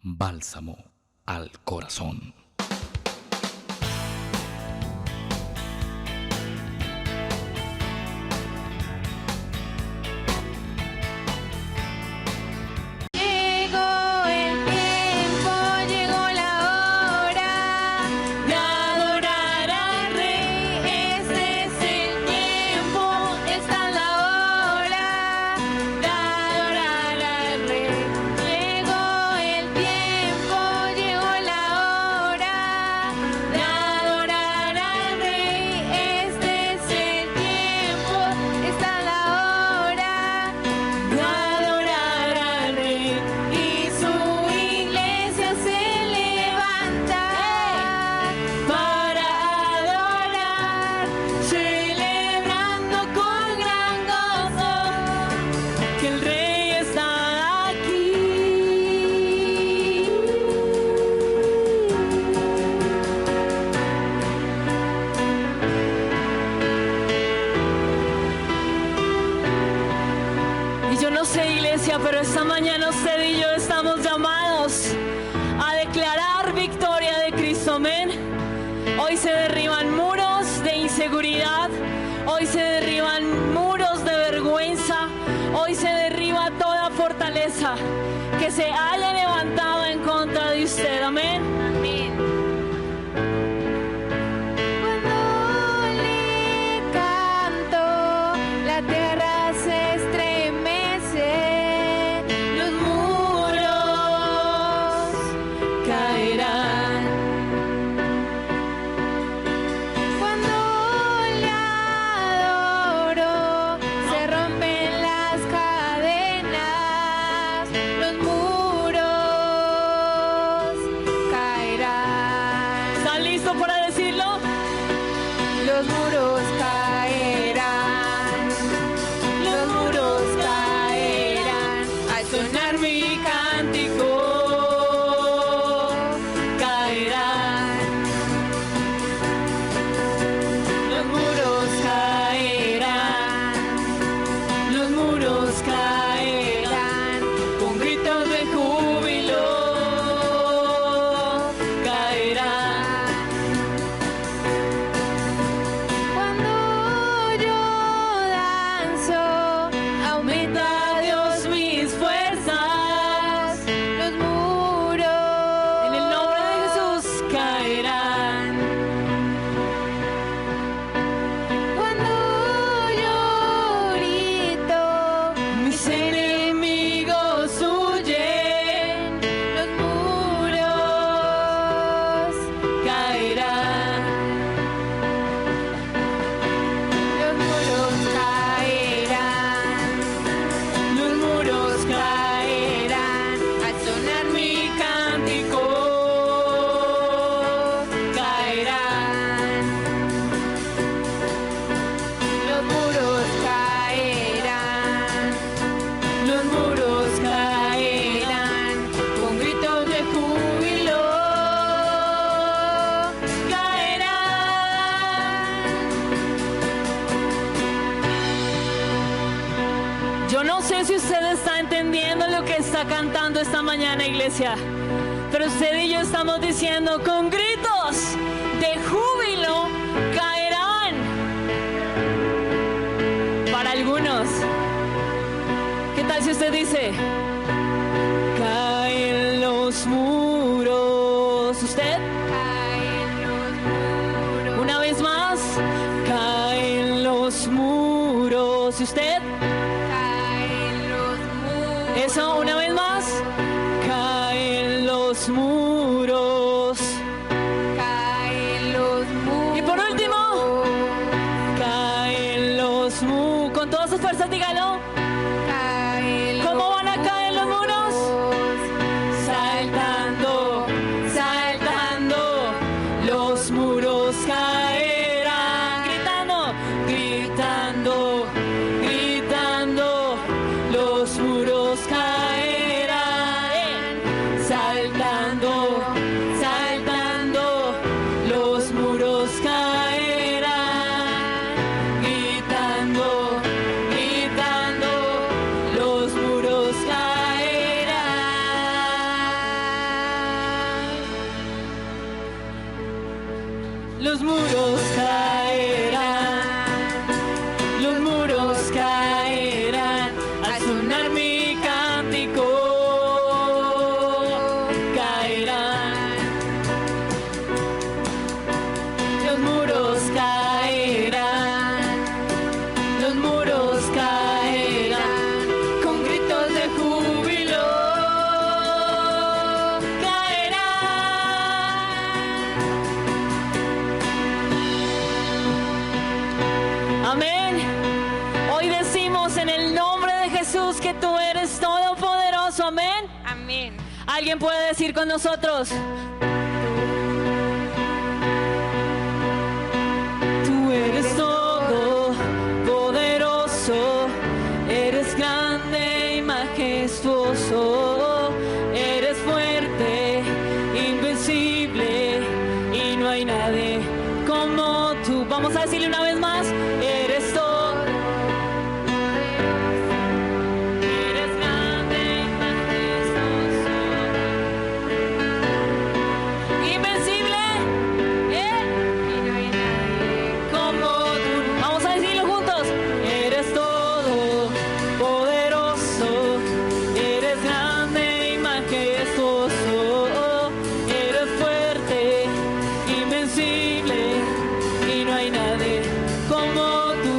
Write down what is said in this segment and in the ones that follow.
Bálsamo al corazón. Llegó el tiempo, llegó la hora de adorar al Rey. Este es el tiempo, esta es la hora de adorar al Rey. Llegó el tiempo, llegó la hora de adorar al Rey. Este es el tiempo, esta es la hora de adorar al Rey. Y su iglesia se levanta para adorar, celebrando con gran gozo que el Rey está aquí. Y yo no sé, iglesia, pero esta mañana usted y yo estamos llamados a declarar victoria de Cristo, amén. Hoy se derriban muros de inseguridad, hoy se derriban muros de vergüenza, hoy se derriba toda fortaleza que se haya levantado en contra de usted, amén. Amén. Cuando le canto, la tierra se estremece, los muros caerán. Cuando le adoro, se rompen las cadenas, los muros caerán. ¿Están listos para decirlo? Los muros caerán, los muros caerán, al sonar mi cántico caerán. Los muros caerán, los muros caerán, con gritos de júbilo caerán. Cuando yo danzo, aumenta Dios mis fuerzas, los muros en el nombre de Jesús caerán. Cuando yo grito, mis enemigos huyen, los muros caerán. Los muros caerán, los muros caerán, al sonar mi cántico caerán. Los muros caerán, los muros caerán, con gritos de júbilo caerán. Yo no sé si usted está entendiendo lo que está cantando esta mañana, iglesia, pero usted y yo estamos diciendo con gritos de júbilo caerán. Para algunos, ¿qué tal si usted dice caen los muros? ¿Usted? Caen los muros. Una vez más, caen los muros. ¿Y usted? Caen los muros. Eso, una vez más, caen los muros. Caen los muros. Y por último, caen los muros. Con todas sus fuerzas, dígalo. ¿Cómo van a caer los muros? Saltando, saltando, los muros caerán. Gritando, gritando, gritando, los muros caerán. Saltando, los muros caerán, los muros caerán al sonar mi cántico, caerán, los muros caerán, los muros caerán con gritos de júbilo, amén. Hoy decimos en el nombre de Jesús que tú eres todopoderoso, amén. Amén. ¿Alguien puede decir con nosotros? Tú eres todopoderoso, eres grande y majestuoso, eres fuerte, invencible y no hay nadie como tú. Vamos a decirle una vez más, eres todo, eres grande y majestuoso, invencible, y no hay nadie como tú. Vamos a decirlo juntos, eres todo poderoso, eres grande y majestuoso, eres fuerte, invencible y no hay nadie como tú.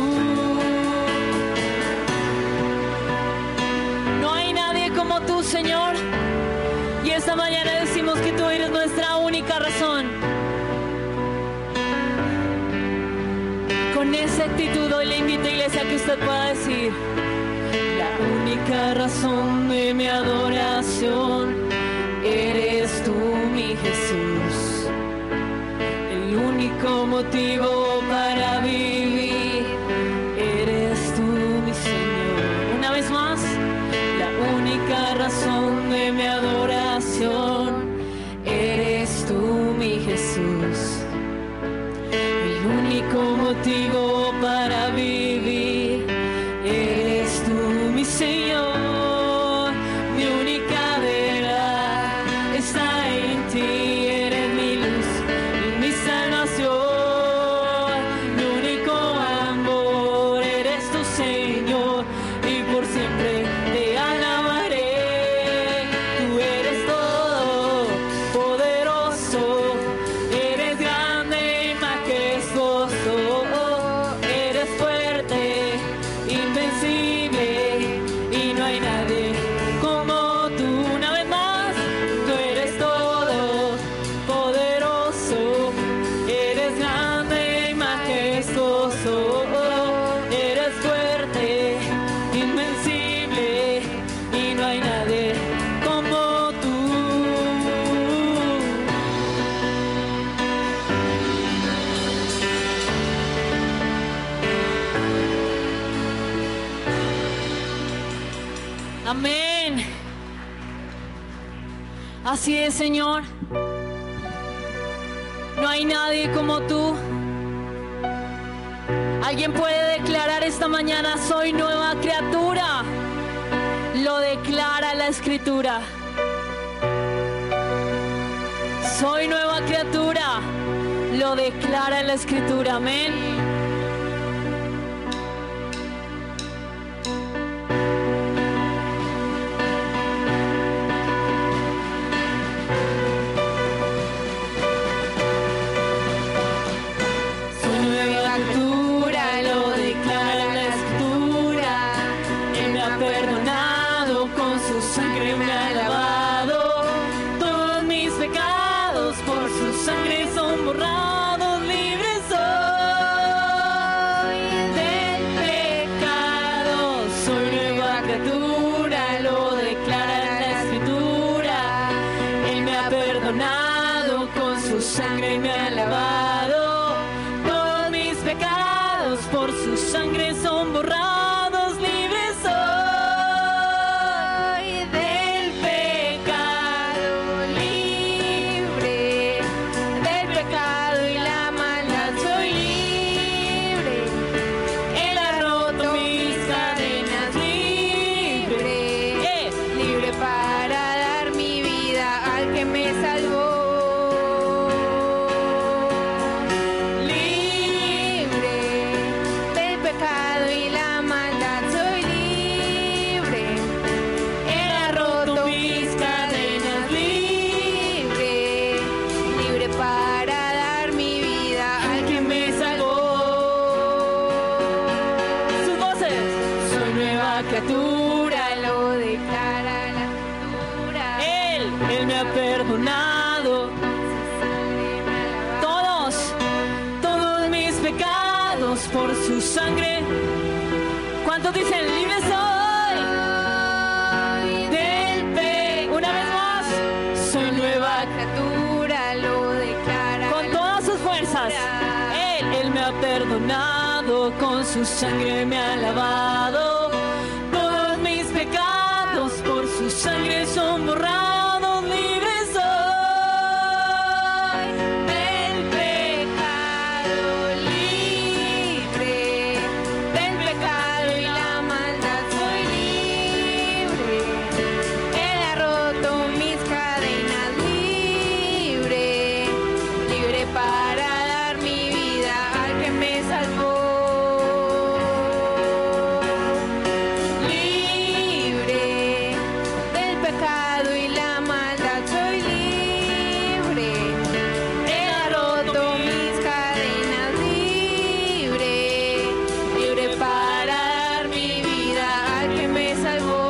No hay nadie como tú, Señor. Y esta mañana decimos que tú eres nuestra única razón. Con esa actitud hoy le invito, iglesia, que usted pueda decir: la única razón de mi adoración eres tú, mi Jesús. El único motivo para vivir eres tú, mi Señor. Una vez más, la única razón de mi adoración eres tú, mi Jesús. El único motivo para vivir eres tú, mi Señor. Mi única verdad está en ti, eres mi luz y mi salvación. Mi único amor eres tu Señor y por siempre te alabaré. Tú eres todo poderoso, eres grande y majestuoso, eres fuerte, invencible y no hay nadie como tú. Una vez más, tú eres todo poderoso, eres grande y majestuoso, eres fuerte, invencible y no hay nadie como tú. Amén. Así es, Señor. No hay nadie como tú. ¿Alguien puede declarar esta mañana: soy nueva criatura? Lo declara la Escritura. Soy nueva criatura. Lo declara la Escritura. Amén. Perdonado, con su sangre me ha lavado, todos mis pecados por su sangre son borrados, libre soy del pecado, soy nueva criatura, lo declara la Escritura. Él me ha perdonado, con su sangre me ha lavado, todos mis pecados por su sangre son borrados, libre soy. Para dar mi vida al que me salvó. Él me ha perdonado todos mis pecados por su sangre. ¿Cuántos dicen libre soy del pecado? Una vez más, soy nueva criatura, lo declara con todas sus fuerzas. Él me ha perdonado, con su sangre me ha lavado. Todos mis pecados por su sangre son borrados. Libre soy del pecado, libre del pecado y la maldad. Soy libre. Él ha roto mis cadenas. Libre, libre para dar mi vida al que me salvó. Libre del pecado y la maldad. Soy libre. Él ha roto mis cadenas. Libre, libre para dar mi vida al que me salvó.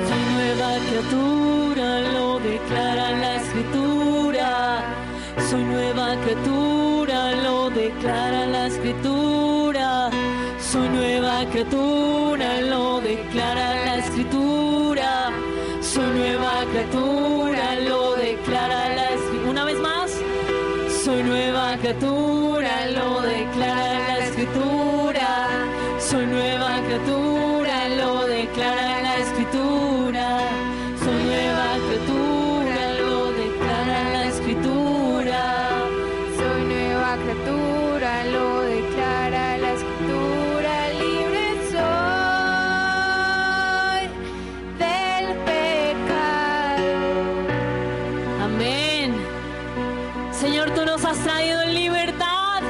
Soy nueva criatura, lo declara la escritura. Soy nueva criatura, lo declara la escritura. Soy nueva criatura, lo declara la escritura. Soy nueva criatura, lo declara la escritura. Una vez más. Soy nueva criatura, lo declara la escritura. Soy nueva criatura, lo declara la escritura. Soy nueva criatura, lo declara la escritura. Soy nueva criatura, lo declara la escritura. Libre soy del pecado. Amén. Señor, tú nos has traído en libertad.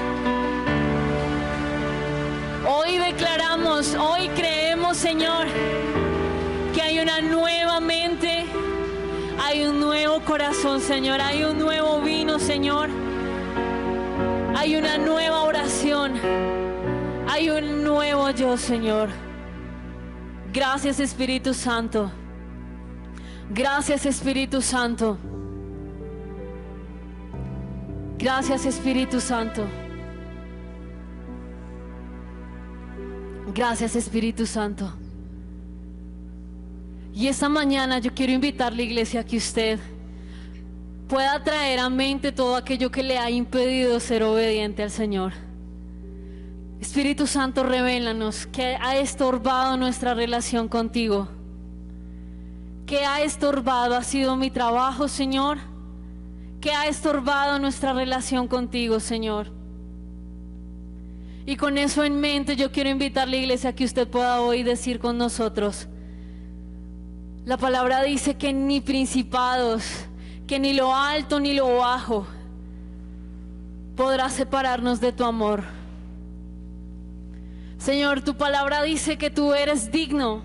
Hoy declaramos, hoy creemos, Señor, que hay una nueva mente, hay un nuevo corazón, Señor, hay un nuevo vino, Señor, hay una nueva oración, hay un nuevo yo, Señor. Gracias, Espíritu Santo. Gracias, Espíritu Santo. Gracias, Espíritu Santo. Gracias, Espíritu Santo. Y esta mañana yo quiero invitarle, iglesia, a que usted pueda traer a mente todo aquello que le ha impedido ser obediente al Señor. Espíritu Santo, revélanos qué ha estorbado nuestra relación contigo. ¿Qué ha estorbado? ¿Ha sido mi trabajo, Señor? ¿Qué ha estorbado nuestra relación contigo, Señor? Y con eso en mente yo quiero invitarle, iglesia, a que usted pueda hoy decir con nosotros. La palabra dice que ni principados, que ni lo alto ni lo bajo podrá separarnos de tu amor. Señor, tu palabra dice que tú eres digno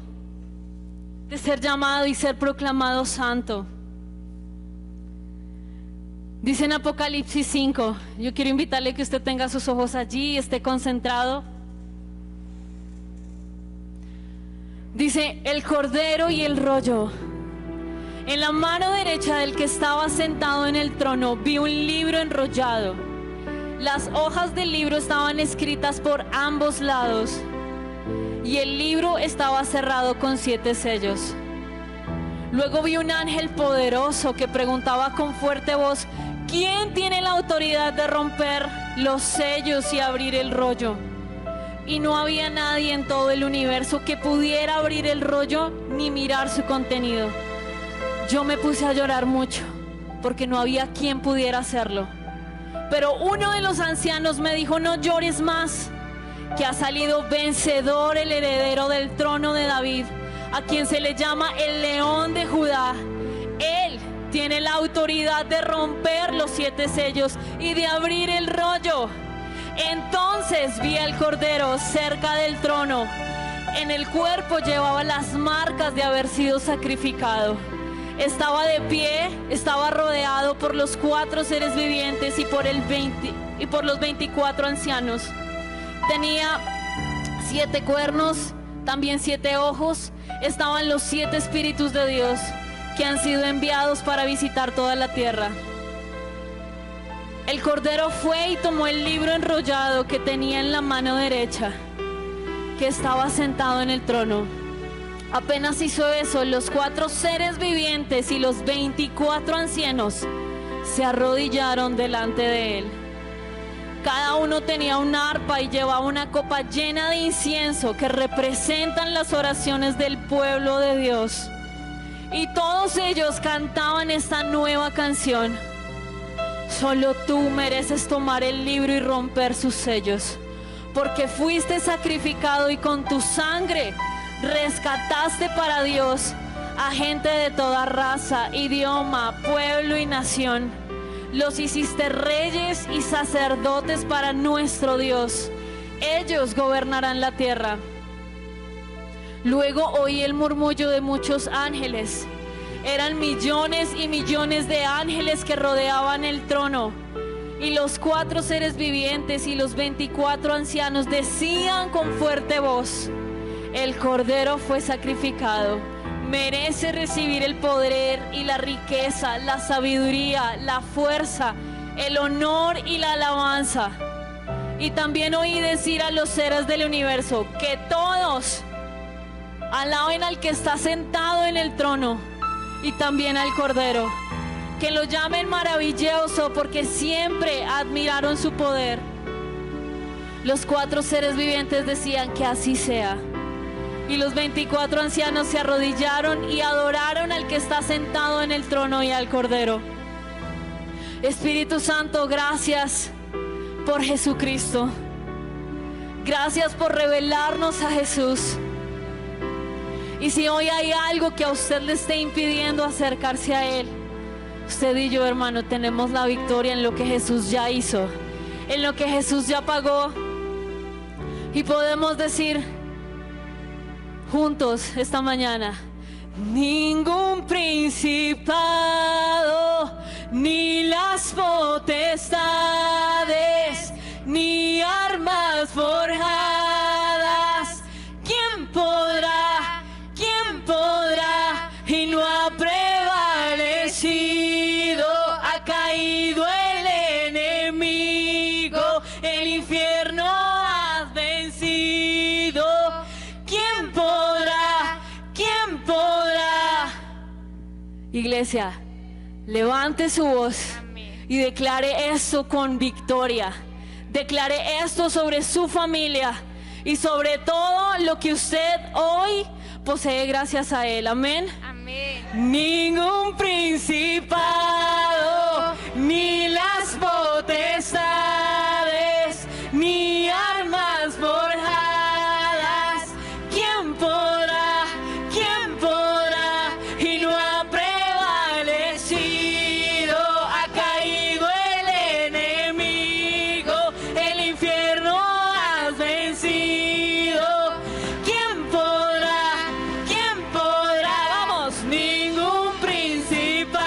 de ser llamado y ser proclamado santo. Dice en Apocalipsis 5, yo quiero invitarle que usted tenga sus ojos allí y esté concentrado. Dice, el cordero y el rollo. En la mano derecha del que estaba sentado en el trono vi un libro enrollado. Las hojas del libro estaban escritas por ambos lados y el libro estaba cerrado con 7 sellos. Luego vi un ángel poderoso que preguntaba con fuerte voz: ¿quién tiene la autoridad de romper los sellos y abrir el rollo? Y no había nadie en todo el universo que pudiera abrir el rollo ni mirar su contenido. Yo me puse a llorar mucho porque no había quien pudiera hacerlo. Pero uno de los ancianos me dijo: no llores más, que ha salido vencedor, el heredero del trono de David, a quien se le llama el León de Judá. Él tiene la autoridad de romper los 7 sellos y de abrir el rollo. Entonces vi al Cordero cerca del trono. En el cuerpo llevaba las marcas de haber sido sacrificado. Estaba de pie, estaba rodeado por los 4 seres vivientes y por los 24 ancianos. Tenía 7 cuernos, También 7 ojos estaban los 7 espíritus de Dios que han sido enviados para visitar toda la tierra. El Cordero fue y tomó el libro enrollado que tenía en la mano derecha, que estaba sentado en el trono. Apenas hizo eso, los 4 seres vivientes y los 24 ancianos se arrodillaron delante de él. Cada uno tenía una arpa y llevaba una copa llena de incienso que representan las oraciones del pueblo de Dios. Y todos ellos cantaban esta nueva canción: solo tú mereces tomar el libro y romper sus sellos, porque fuiste sacrificado y con tu sangre rescataste para Dios a gente de toda raza, idioma, pueblo y nación. Los hiciste reyes y sacerdotes para nuestro Dios. Ellos gobernarán la tierra. Luego oí el murmullo de muchos ángeles. Eran millones y millones de ángeles que rodeaban el trono. Y los 4 seres vivientes y los 24 ancianos decían con fuerte voz: el Cordero fue sacrificado. Merece recibir el poder y la riqueza, la sabiduría, la fuerza, el honor y la alabanza. Y también oí decir a los seres del universo que todos alaben al que está sentado en el trono y también al Cordero. Que lo llamen maravilloso porque siempre admiraron su poder. Los 4 seres vivientes decían que así sea. Y los 24 ancianos se arrodillaron y adoraron al que está sentado en el trono y al Cordero. Espíritu Santo, gracias por Jesucristo. Gracias por revelarnos a Jesús. Y si hoy hay algo que a usted le esté impidiendo acercarse a Él, usted y yo, hermano, tenemos la victoria en lo que Jesús ya hizo, en lo que Jesús ya pagó. Y podemos decir juntos esta mañana: ningún principado, ni las potestades, ni armas forjadas, ¿quién podrá? ¿Quién podrá? Y no ha prevalecido, ha caído el enemigo, el infierno has vencido. ¿Quién podrá? ¿Quién podrá? Iglesia, levante su voz y declare esto con victoria. Declare esto sobre su familia y sobre todo lo que usted hoy posee gracias a Él. Amén. Amén. Ningún principado, ni las potestades, ni armas forjadas, ¿quién podrá? ¿Quién podrá? Y no ha prevalecido, ha caído el enemigo, el infierno has vencido. ¿Quién podrá? ¿Quién podrá? Vamos, ningún principado,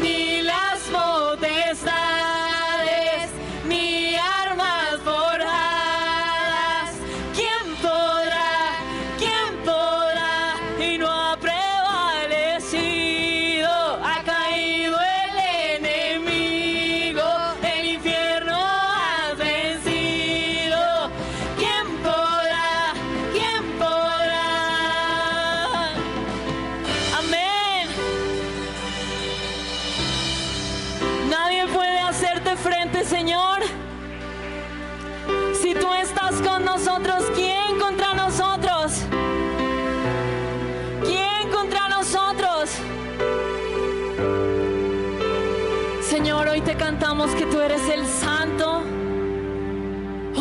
ni las potestades, ni armas forjadas. ¿Quién podrá? ¿Quién podrá? Y no ha prevalecido, ha caído el enemigo, el infierno has vencido. ¿Quién podrá? ¿Quién podrá? Amén. Nadie puede hacerte frente, Señor. Si tú estás con nosotros, ¿quién contra nosotros? ¿Quién contra nosotros? Señor, hoy te cantamos que tú eres el Santo.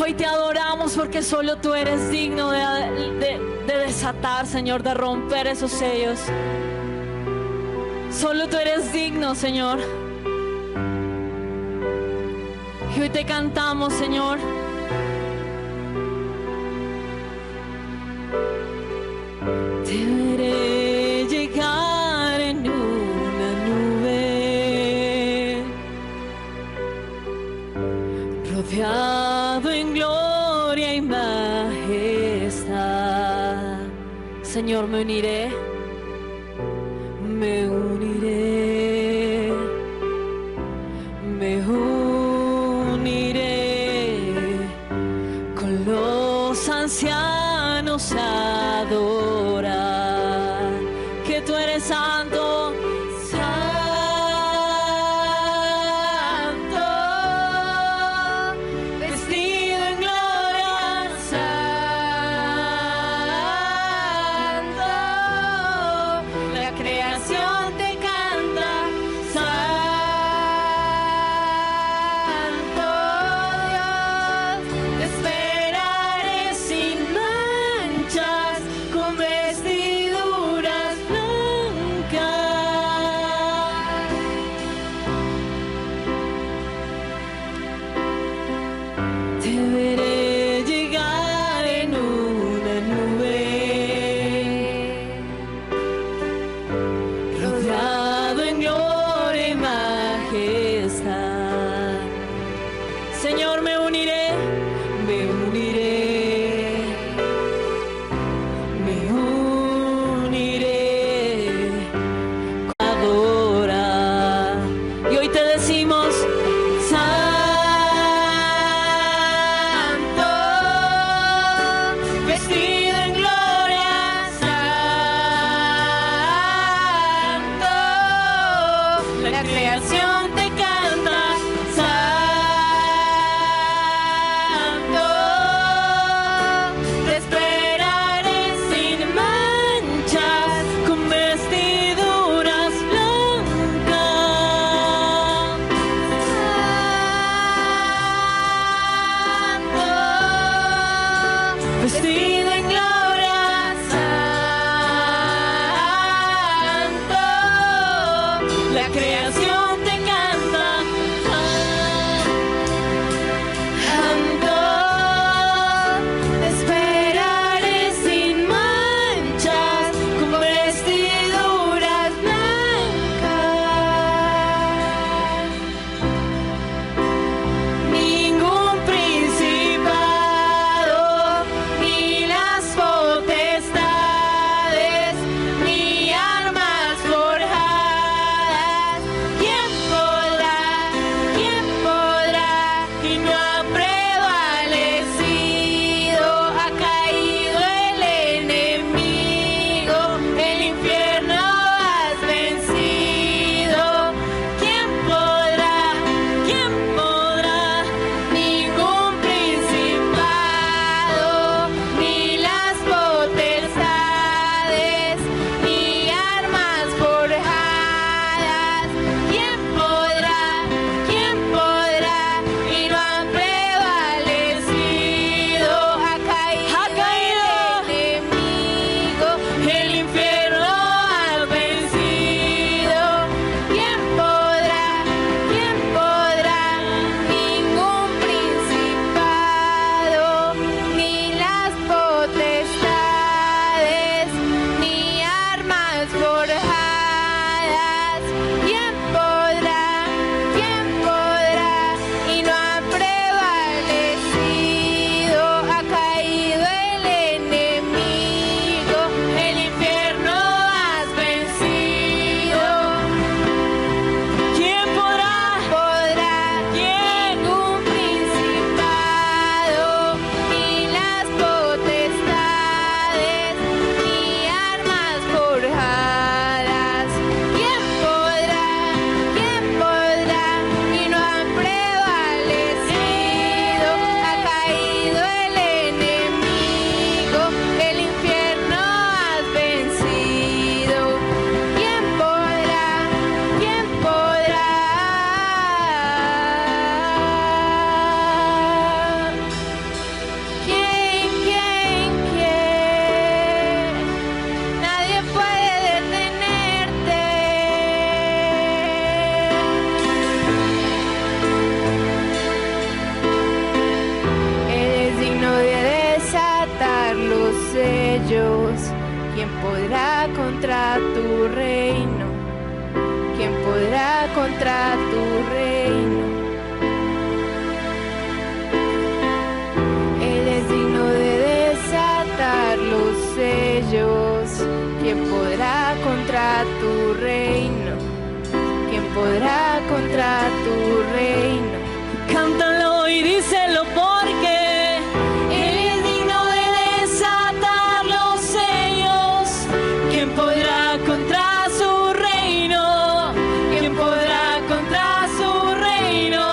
Hoy te adoramos porque solo tú eres digno de desatar, Señor, de romper esos sellos. Solo tú eres digno, Señor. Y hoy te cantamos, Señor. Te veré llegar en una nube, rodeado en gloria y majestad. Señor, me uniré, me uniré, me uniré con los ancianos a adorar que tú eres santo, santo, vestido en gloria, santo, la creación te canta, santo Dios, te esperaré sin manchas, con vestiduras blancas. Te veré llegar en una nube, rodeado en gloria y majestad. Señor, me uniré, me uniré, me uniré a adorar. Y hoy te decimos, santo, vestido en gloria, santo, la creación te canta, santo, te esperaré sin manchas, con vestiduras blancas. Santo, vestido en gloria, santo, la creación te canta, santo, te esperaré sin manchas, con vestiduras blancas. Ningún principado, ni las potestades, ni armas forjadas, ¿quién podrá? Y no ha prevalecido, ha caído el enemigo, el infierno has vencido. ¿Quién podrá? Ningún principado, ni las potestades, ni armas forjadas. ¿Quién podrá? Y no han prevalecido, ha caído el enemigo, el infierno has vencido. ¿Quién podrá? Ningún principado, ni las potestades, ni armas forjadas. ¿Quién podrá? Y no ha prevalecido, ha caído el enemigo, el infierno has vencido. ¿Quién podrá? Ningún principado, ni las potestades, ni armas forjadas. ¿Quién podrá? Y no han prevalecido, ha caído el enemigo, el infierno has vencido. ¿Quién podrá? ¿Quién? Nadie puede detenerte. Eres digno de desatar los sellos. ¿Quién podrá contra tu reino? ¿Quién podrá contra tu reino? Él es digno de desatar los sellos. contra tu reino? ¿Quién podrá contra tu reino? Cántalo y díselo porque Él es digno de desatar los sellos. ¿Quién podrá contra su reino? ¿Quién podrá contra su reino?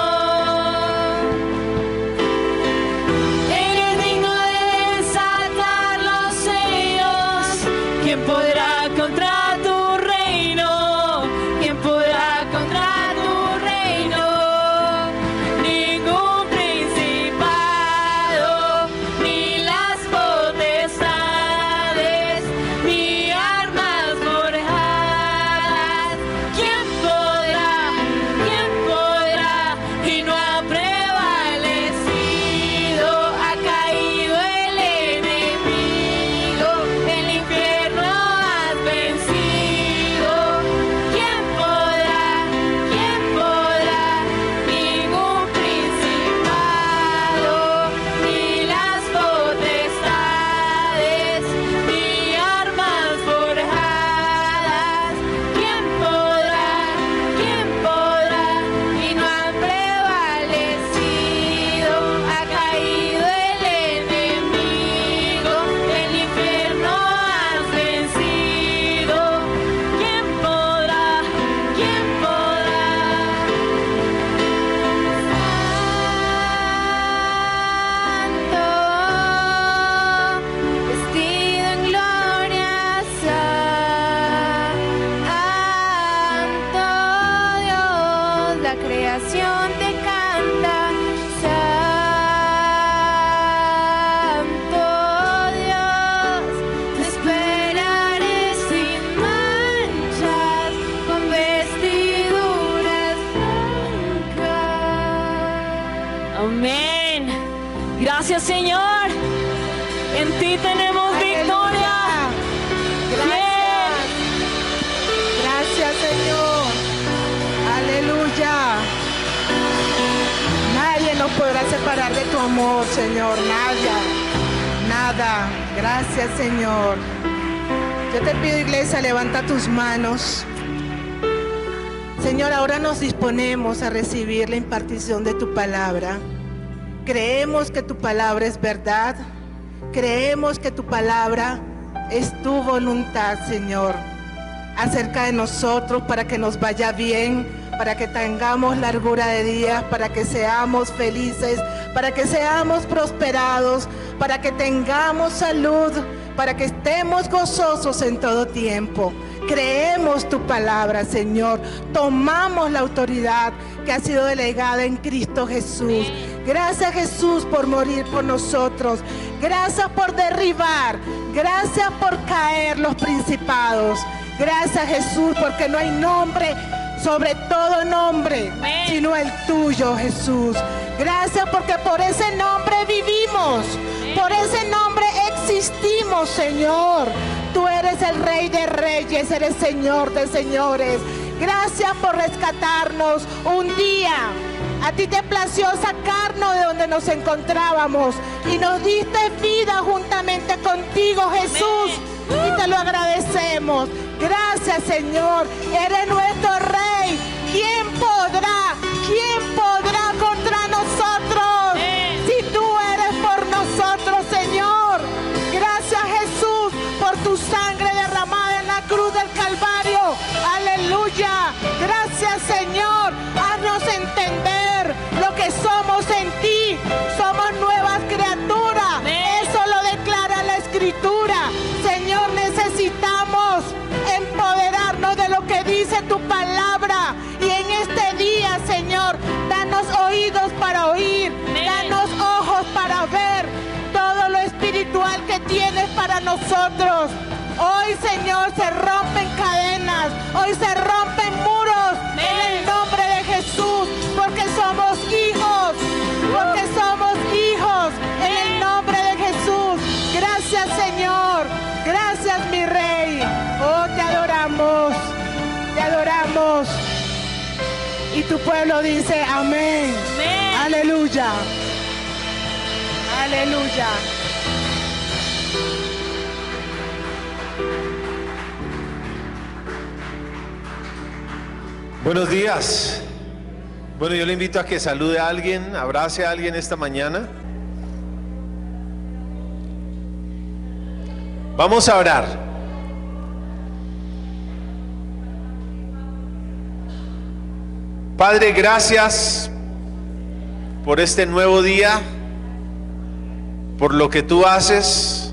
Él es digno de desatar los sellos. ¿Quién podrá contra tu reino? ¿Quién podrá contra tu reino? Ningún principado, ni las potestades, ni armas forjadas. ¿Quién podrá? ¿Quién podrá? Y no ha prevalecido, ha caído el enemigo, el infierno has vencido. ¿Quién podrá? ¿Quién podrá? Ningún principado, ni las potestades, ni armas forjadas. ¿Quién podrá? ¿Quién podrá? Y no han prevalecido, ha caído el enemigo, el infierno has vencido. ¿Quién podrá? ¿Quién podrá? Santo, vestido en gloria, Santo Dios, la creación te canta. Santo Dios, te esperaré sin manchas, con vestiduras blancas. Amén. Gracias, Señor. En ti tenemos victoria. Gracias. Gracias, Señor. Aleluya. Nadie nos podrá separar de tu amor, Señor. Nada. Gracias, Señor. Yo te pido, iglesia, levanta tus manos. Señor, ahora nos disponemos a recibir la impartición de tu palabra. Creemos que tu palabra es verdad. Creemos que tu palabra es tu voluntad, Señor, acerca de nosotros, para que nos vaya bien, para que tengamos largura de días, para que seamos felices, para que seamos prosperados, para que tengamos salud, para que estemos gozosos en todo tiempo. Creemos tu palabra, Señor. Tomamos la autoridad que ha sido delegada en Cristo Jesús. Gracias, Jesús, por morir por nosotros. Gracias por derribar. Gracias por caer los principados. Gracias, Jesús, porque no hay nombre sobre todo nombre, sino el tuyo, Jesús. Gracias porque por ese nombre vivimos. Por ese nombre existimos, Señor. Tú eres el Rey de Reyes, eres Señor de Señores. Gracias por rescatarnos un día. A ti te plació sacarnos de donde nos encontrábamos y nos diste vida juntamente contigo, Jesús. Y te lo agradecemos. Gracias, Señor. Eres nuestro Rey. ¿Quién podrá contra nosotros? Si tú eres por nosotros, Señor. Gracias, Jesús, por tu sangre derramada en la cruz del Calvario. Aleluya. Gracias, Señor. Haznos entender lo que somos en ti. Somos nuevas criaturas. Eso lo declara la Escritura. Señor, necesitamos empoderarnos de lo que dice tu palabra. Y en este día, Señor, danos oídos para oír. Danos ojos para ver todo lo espiritual que tienes para nosotros. Hoy, Señor, se rompen cadenas. Hoy se rompen muros. En el nombre de Jesús. Porque somos hijos. Porque somos hijos. En el nombre de Jesús. Gracias, Señor. Gracias, mi Rey. Oh, te adoramos. Te adoramos. Y tu pueblo dice amén. Amén. Aleluya. Aleluya. Buenos días. Bueno, yo le invito a que salude a alguien, abrace a alguien esta mañana. Vamos a orar. Padre, gracias por este nuevo día, por lo que tú haces,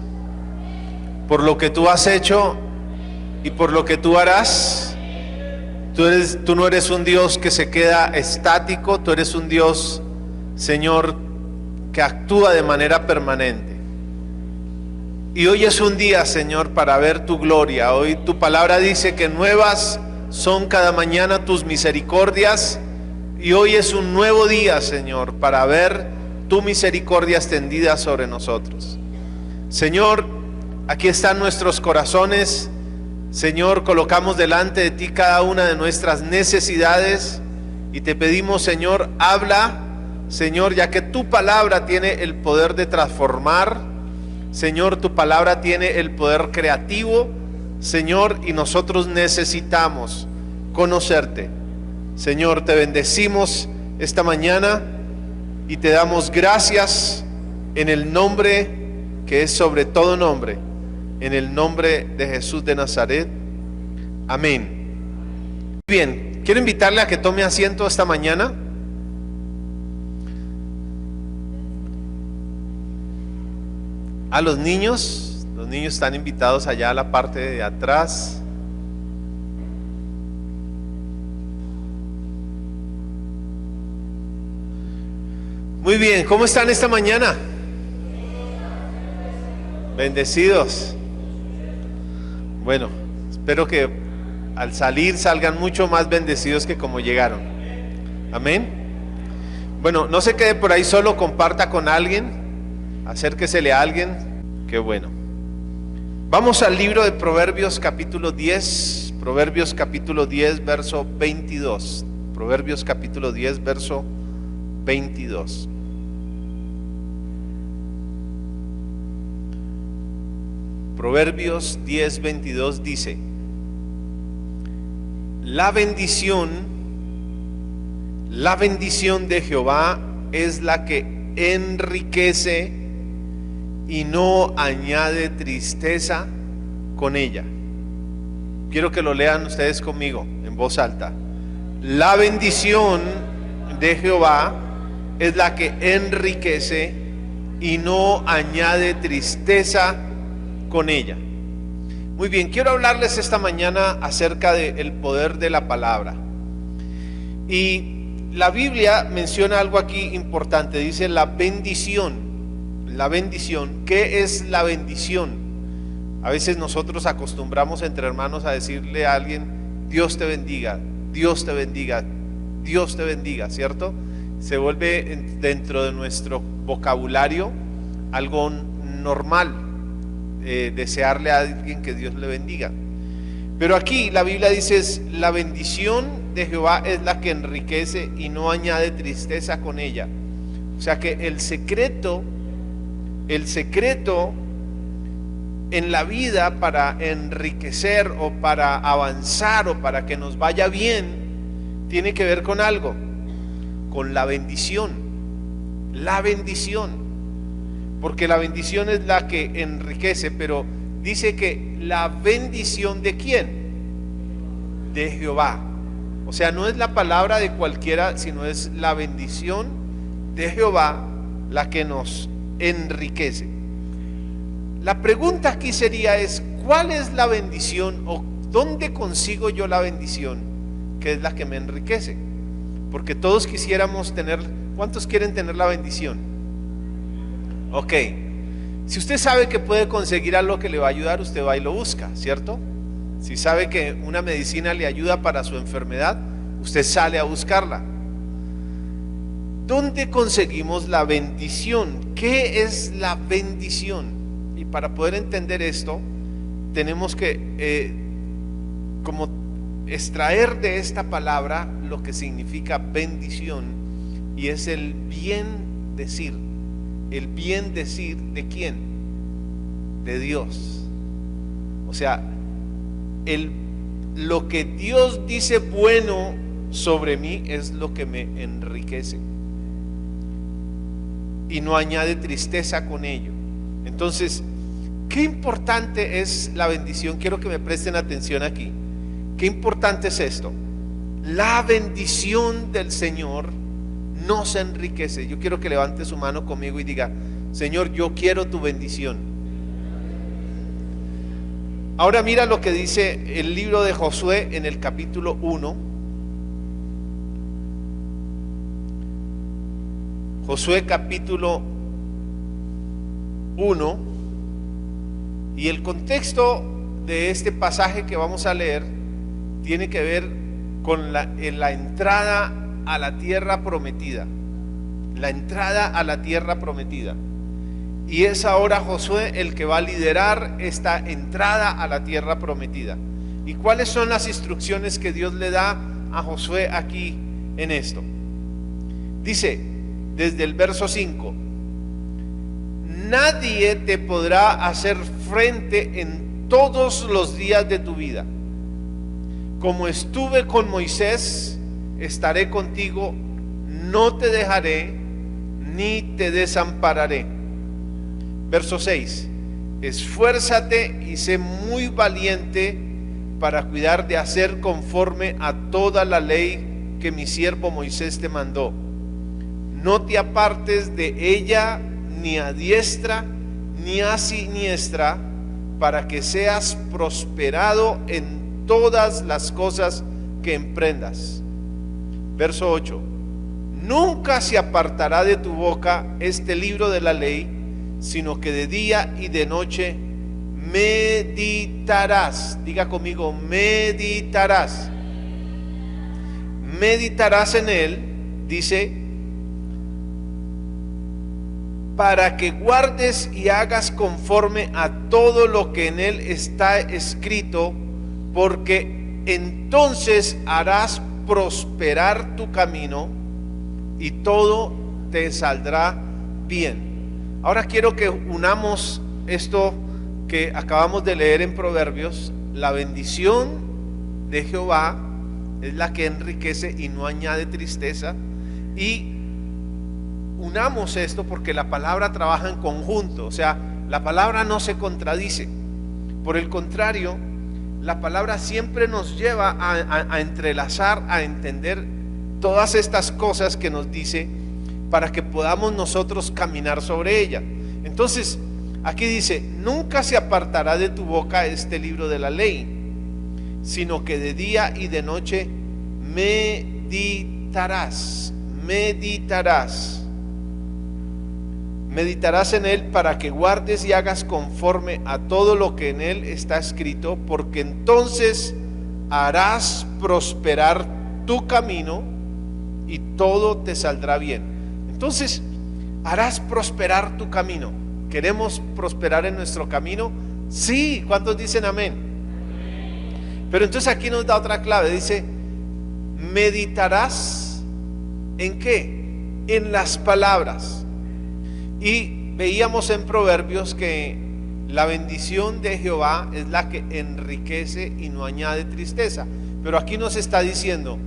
por lo que tú has hecho y por lo que tú harás. Tú no eres un Dios que se queda estático, tú eres un Dios, Señor, que actúa de manera permanente. Y hoy es un día, Señor, para ver tu gloria. Hoy tu palabra dice que nuevas son cada mañana tus misericordias. Y hoy es un nuevo día, Señor, para ver tu misericordia extendida sobre nosotros. Señor, aquí están nuestros corazones. Señor, colocamos delante de ti cada una de nuestras necesidades y te pedimos, Señor, habla, Señor, ya que tu palabra tiene el poder de transformar. Señor, tu palabra tiene el poder creativo, Señor, y nosotros necesitamos conocerte. Señor, te bendecimos esta mañana y te damos gracias en el nombre que es sobre todo nombre, en el nombre de Jesús de Nazaret. Amén. Bien, quiero invitarle a que tome asiento esta mañana. A los niños están invitados allá a la parte de atrás. Muy bien, ¿cómo están esta mañana? Bendecidos. Bueno, espero que al salir salgan mucho más bendecidos que como llegaron. Amén. Bueno, no se quede por ahí solo, comparta con alguien. Acérquesele a alguien. Qué bueno. Vamos al libro de Proverbios capítulo 10. Proverbios capítulo 10 verso 22. Proverbios capítulo 10 verso 22. Proverbios 10, 22 dice: la bendición de Jehová es la que enriquece y no añade tristeza con ella. Quiero que lo lean ustedes conmigo en voz alta. La bendición de Jehová es la que enriquece y no añade tristeza con ella. Muy bien, quiero hablarles esta mañana acerca del poder de la palabra. Y la Biblia menciona algo aquí importante, dice la bendición. La bendición, ¿qué es la bendición? A veces nosotros acostumbramos entre hermanos a decirle a alguien: Dios te bendiga, Dios te bendiga, Dios te bendiga, ¿cierto? Se vuelve dentro de nuestro vocabulario algo normal, desearle a alguien que Dios le bendiga. Pero aquí la Biblia dice: la bendición de Jehová es la que enriquece y no añade tristeza con ella. O sea que el secreto en la vida para enriquecer o para avanzar o para que nos vaya bien tiene que ver con algo, con la bendición. La bendición, porque la bendición es la que enriquece, pero dice que la bendición ¿de quién? De Jehová. O sea, no es la palabra de cualquiera, sino es la bendición de Jehová la que nos enriquece. La pregunta aquí sería ¿cuál es la bendición o dónde consigo yo la bendición que es la que me enriquece? Porque todos quisiéramos tener, ¿cuántos quieren tener la bendición? Ok, si usted sabe que puede conseguir algo que le va a ayudar, usted va y lo busca, ¿cierto? Si sabe que una medicina le ayuda para su enfermedad, usted sale a buscarla. ¿Dónde conseguimos la bendición? ¿Qué es la bendición? Y para poder entender esto, tenemos que como extraer de esta palabra lo que significa bendición, y es el bien decir. ¿El bien decir de quién? De Dios. O sea, lo que Dios dice bueno sobre mí es lo que me enriquece. Y no añade tristeza con ello. Entonces, qué importante es la bendición. Quiero que me presten atención aquí. Qué importante es esto. La bendición del Señor nos enriquece. Yo quiero que levante su mano conmigo y diga: Señor, yo quiero tu bendición. Ahora mira lo que dice el libro de Josué en el capítulo 1. Josué capítulo 1. Y el contexto de este pasaje que vamos a leer tiene que ver con la entrada a la tierra prometida. La entrada a la tierra prometida. Y es ahora Josué el que va a liderar esta entrada a la tierra prometida. ¿Y cuáles son las instrucciones que Dios le da a Josué aquí en esto? Dice desde el verso 5: nadie te podrá hacer frente en todos los días de tu vida. Como estuve con Moisés, estaré contigo, no te dejaré ni te desampararé. Verso 6: esfuérzate y sé muy valiente para cuidar de hacer conforme a toda la ley que mi siervo Moisés te mandó. No te apartes de ella ni a diestra ni a siniestra, para que seas prosperado en todas las cosas que emprendas. Verso 8: nunca se apartará de tu boca este libro de la ley, sino que de día y de noche meditarás. Diga conmigo: meditarás. Meditarás en él, dice, para que guardes y hagas conforme a todo lo que en él está escrito, porque entonces harás prosperar tu camino y todo te saldrá bien. Ahora quiero que unamos esto que acabamos de leer en Proverbios. La bendición de Jehová es la que enriquece y no añade tristeza. Y unamos esto porque la palabra trabaja en conjunto. O sea, la palabra no se contradice. Por el contrario, la palabra siempre nos lleva a entrelazar, a entender todas estas cosas que nos dice, para que podamos nosotros caminar sobre ella. Entonces, aquí dice: nunca se apartará de tu boca este libro de la ley, sino que de día y de noche meditarás. Meditarás en él, para que guardes y hagas conforme a todo lo que en él está escrito, porque entonces harás prosperar tu camino y todo te saldrá bien. Entonces, harás prosperar tu camino. ¿Queremos prosperar en nuestro camino? Sí. ¿Cuántos dicen amén? Pero entonces aquí nos da otra clave. Dice: meditarás ¿en qué? En las palabras. Y veíamos en Proverbios que la bendición de Jehová es la que enriquece y no añade tristeza. Pero aquí nos está diciendo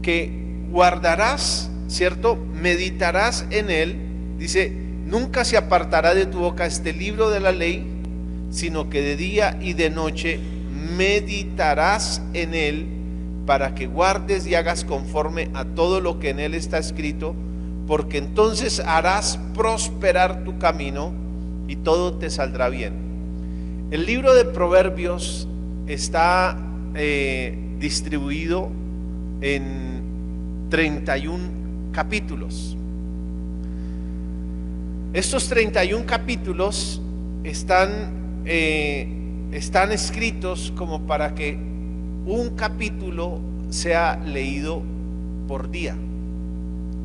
que guardarás, ¿cierto? Meditarás en él. Dice: nunca se apartará de tu boca este libro de la ley, sino que de día y de noche meditarás en él, para que guardes y hagas conforme a todo lo que en él está escrito, porque entonces harás prosperar tu camino y todo te saldrá bien. El libro de Proverbios está distribuido en 31 capítulos. Estos 31 capítulos están escritos como para que un capítulo sea leído por día.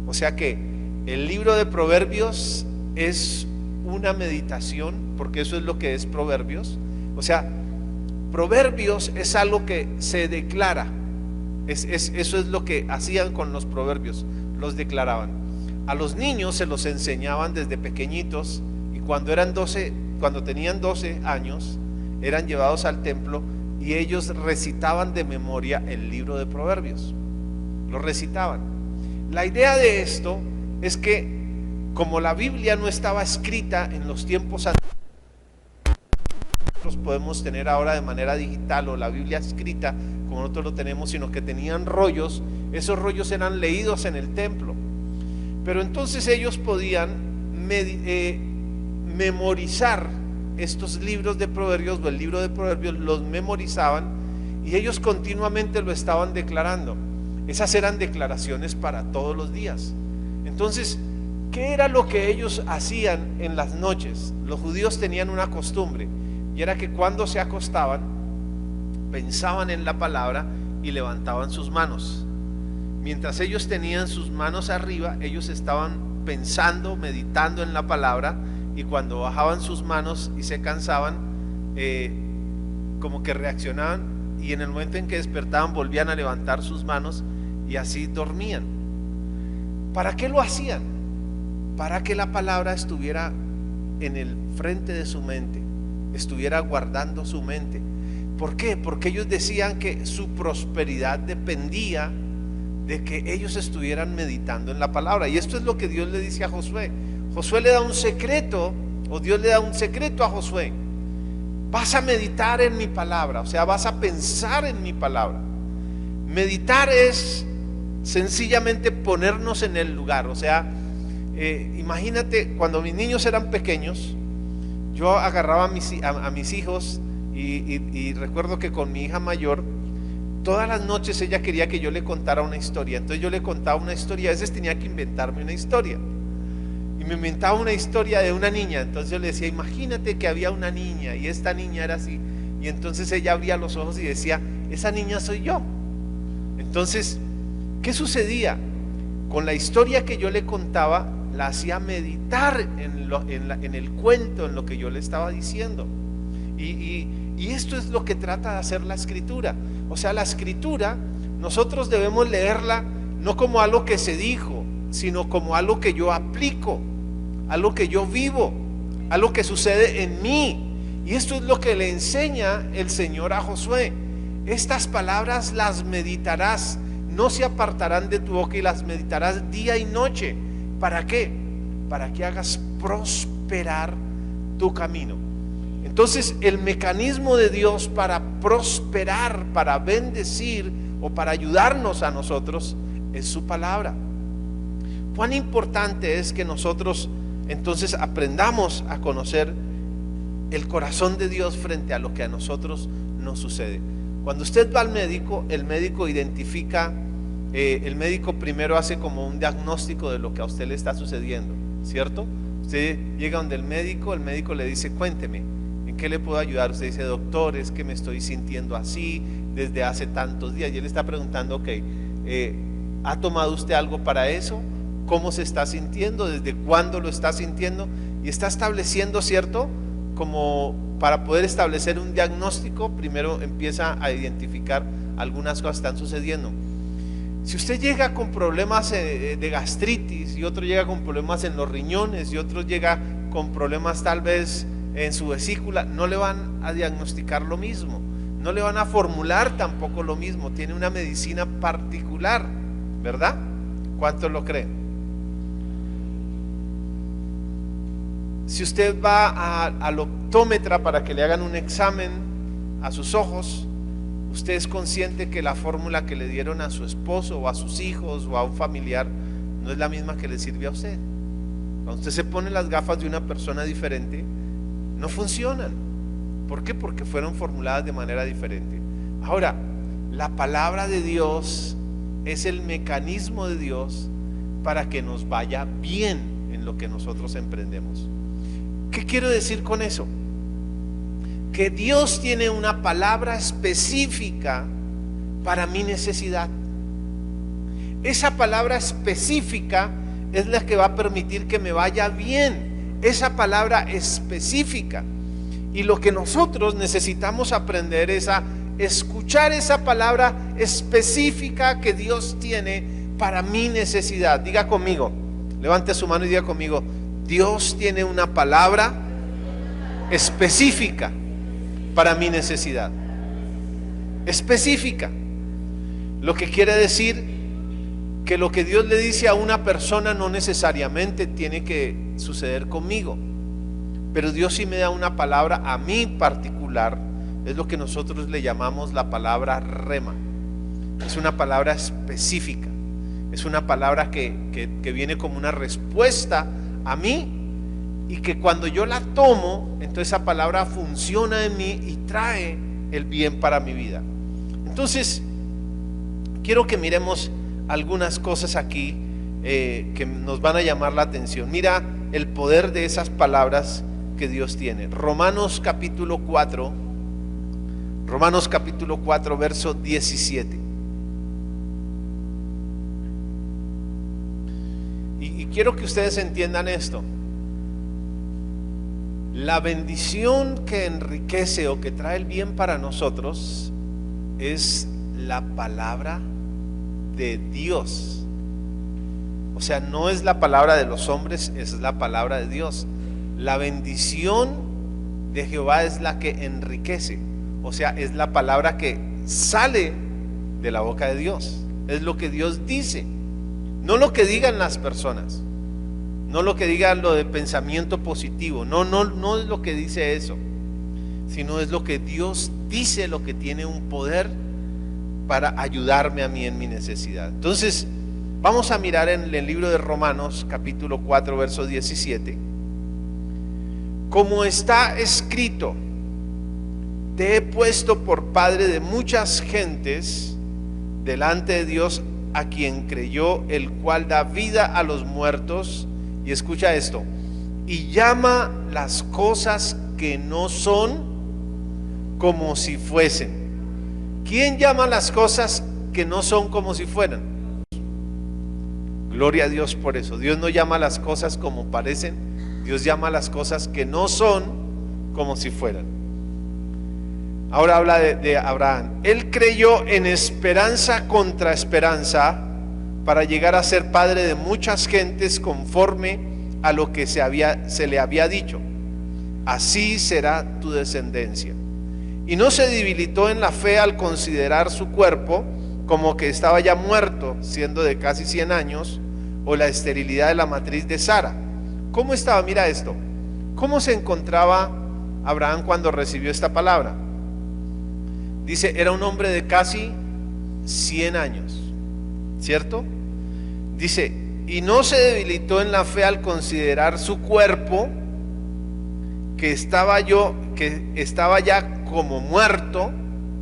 O sea que el libro de Proverbios es una meditación, porque eso es lo que es Proverbios. O sea, Proverbios es algo que se declara. Eso es lo que hacían con los proverbios, los declaraban. A los niños se los enseñaban desde pequeñitos, y cuando tenían 12 años, eran llevados al templo y ellos recitaban de memoria el libro de Proverbios. lo recitaban. La idea de esto es que como la Biblia no estaba escrita en los tiempos antiguos, nosotros podemos tener ahora de manera digital, o la Biblia escrita como nosotros lo tenemos, sino que tenían rollos. Esos rollos eran leídos en el templo, pero entonces ellos podían memorizar estos libros de Proverbios, o el libro de Proverbios, los memorizaban y ellos continuamente lo estaban declarando. Esas eran declaraciones para todos los días. Entonces, ¿qué era lo que ellos hacían en las noches? Los judíos tenían una costumbre, y era que cuando se acostaban, pensaban en la palabra y levantaban sus manos. Mientras ellos tenían sus manos arriba, ellos estaban pensando, meditando en la palabra, y cuando bajaban sus manos y se cansaban, como que reaccionaban, y en el momento en que despertaban volvían a levantar sus manos, y así dormían. ¿Para qué lo hacían? Para que la palabra estuviera en el frente de su mente, estuviera guardando su mente. ¿Por qué? Porque ellos decían que su prosperidad dependía de que ellos estuvieran meditando en la palabra. Y esto es lo que Dios le dice a Josué. Josué le da un secreto, o Dios le da un secreto a Josué. Vas a meditar en mi palabra, o sea, vas a pensar en mi palabra. Meditar es sencillamente ponernos en el lugar. O sea, imagínate, cuando mis niños eran pequeños, yo agarraba a mis hijos y recuerdo que con mi hija mayor, todas las noches ella quería que yo le contara una historia. Entonces yo le contaba una historia, a veces tenía que inventarme una historia. Y me inventaba una historia de una niña. Entonces yo le decía, imagínate que había una niña y esta niña era así. Y entonces ella abría los ojos y decía, esa niña soy yo. Entonces, ¿qué sucedía? Con la historia que yo le contaba, la hacía meditar en el cuento, en lo que yo le estaba diciendo. Y esto es lo que trata de hacer la escritura. O sea, la escritura nosotros debemos leerla no como algo que se dijo, sino como algo que yo aplico, algo que yo vivo, algo que sucede en mí. Y esto es lo que le enseña el Señor a Josué. Estas palabras las meditarás, no se apartarán de tu boca, y las meditarás día y noche. ¿Para qué? Para que hagas prosperar tu camino. Entonces, el mecanismo de Dios para prosperar, para bendecir o para ayudarnos a nosotros es su palabra. Cuán importante es que nosotros entonces aprendamos a conocer el corazón de Dios frente a lo que a nosotros nos sucede. Cuando usted va al médico, el médico identifica, el médico primero hace como un diagnóstico de lo que a usted le está sucediendo, ¿cierto? Usted llega donde el médico le dice, cuénteme, ¿en qué le puedo ayudar? Usted dice, doctor, es que me estoy sintiendo así desde hace tantos días. Y él está preguntando, ok, ¿ha tomado usted algo para eso? ¿Cómo se está sintiendo? ¿Desde cuándo lo está sintiendo? Y está estableciendo, ¿cierto? Como para poder establecer un diagnóstico, primero empieza a identificar algunas cosas que están sucediendo. Si usted llega con problemas de gastritis, y otro llega con problemas en los riñones, y otro llega con problemas tal vez en su vesícula, no le van a diagnosticar lo mismo, no le van a formular tampoco lo mismo. Tiene una medicina particular, ¿verdad? ¿Cuántos lo creen? Si usted va al optómetra para que le hagan un examen a sus ojos, usted es consciente que la fórmula que le dieron a su esposo o a sus hijos o a un familiar no es la misma que le sirve a usted. Cuando usted se pone las gafas de una persona diferente, no funcionan. ¿Por qué? Porque fueron formuladas de manera diferente. Ahora, la palabra de Dios es el mecanismo de Dios para que nos vaya bien en lo que nosotros emprendemos. ¿Qué quiero decir con eso? Que Dios tiene una palabra específica para mi necesidad. Esa palabra específica es la que va a permitir que me vaya bien. Esa palabra específica. Y lo que nosotros necesitamos aprender es a escuchar esa palabra específica que Dios tiene para mi necesidad. Diga conmigo, levante su mano y diga conmigo, Dios tiene una palabra específica para mi necesidad. Específica. Lo que quiere decir que lo que Dios le dice a una persona no necesariamente tiene que suceder conmigo, pero Dios sí me da una palabra a mí particular. Es lo que nosotros le llamamos la palabra rema. Es una palabra específica, es una palabra que viene como una respuesta a mí, y que cuando yo la tomo, entonces esa palabra funciona en mí y trae el bien para mi vida. Entonces quiero que miremos algunas cosas aquí que nos van a llamar la atención. Mira el poder de esas palabras que Dios tiene. Romanos capítulo 4, verso 17. Y quiero que ustedes entiendan esto. La bendición que enriquece o que trae el bien para nosotros es la palabra de Dios. O sea, no es la palabra de los hombres, es la palabra de Dios. La bendición de Jehová es la que enriquece. O sea, es la palabra que sale de la boca de Dios. Es lo que Dios dice, no lo que digan las personas, no lo que digan lo de pensamiento positivo, no es lo que dice eso, sino es lo que Dios dice, lo que tiene un poder para ayudarme a mí en mi necesidad. Entonces vamos a mirar en el libro de Romanos capítulo 4 verso 17. Como está escrito: te he puesto por padre de muchas gentes delante de Dios, a quien creyó, el cual da vida a los muertos. Y escucha esto: y llama las cosas que no son como si fuesen. ¿Quién llama las cosas que no son como si fueran? Gloria a Dios por eso. Dios no llama las cosas como parecen, Dios llama las cosas que no son como si fueran. Ahora habla de Abraham. Él creyó en esperanza contra esperanza, para llegar a ser padre de muchas gentes, conforme a lo que se le había dicho: así será tu descendencia. Y no se debilitó en la fe al considerar su cuerpo como que estaba ya muerto, siendo de casi 100 años, o la esterilidad de la matriz de Sara. ¿Cómo estaba? Mira esto. ¿Cómo se encontraba Abraham cuando recibió esta palabra? Dice, era un hombre de casi 100 años, ¿cierto? Dice, y no se debilitó en la fe al considerar su cuerpo, que estaba ya como muerto,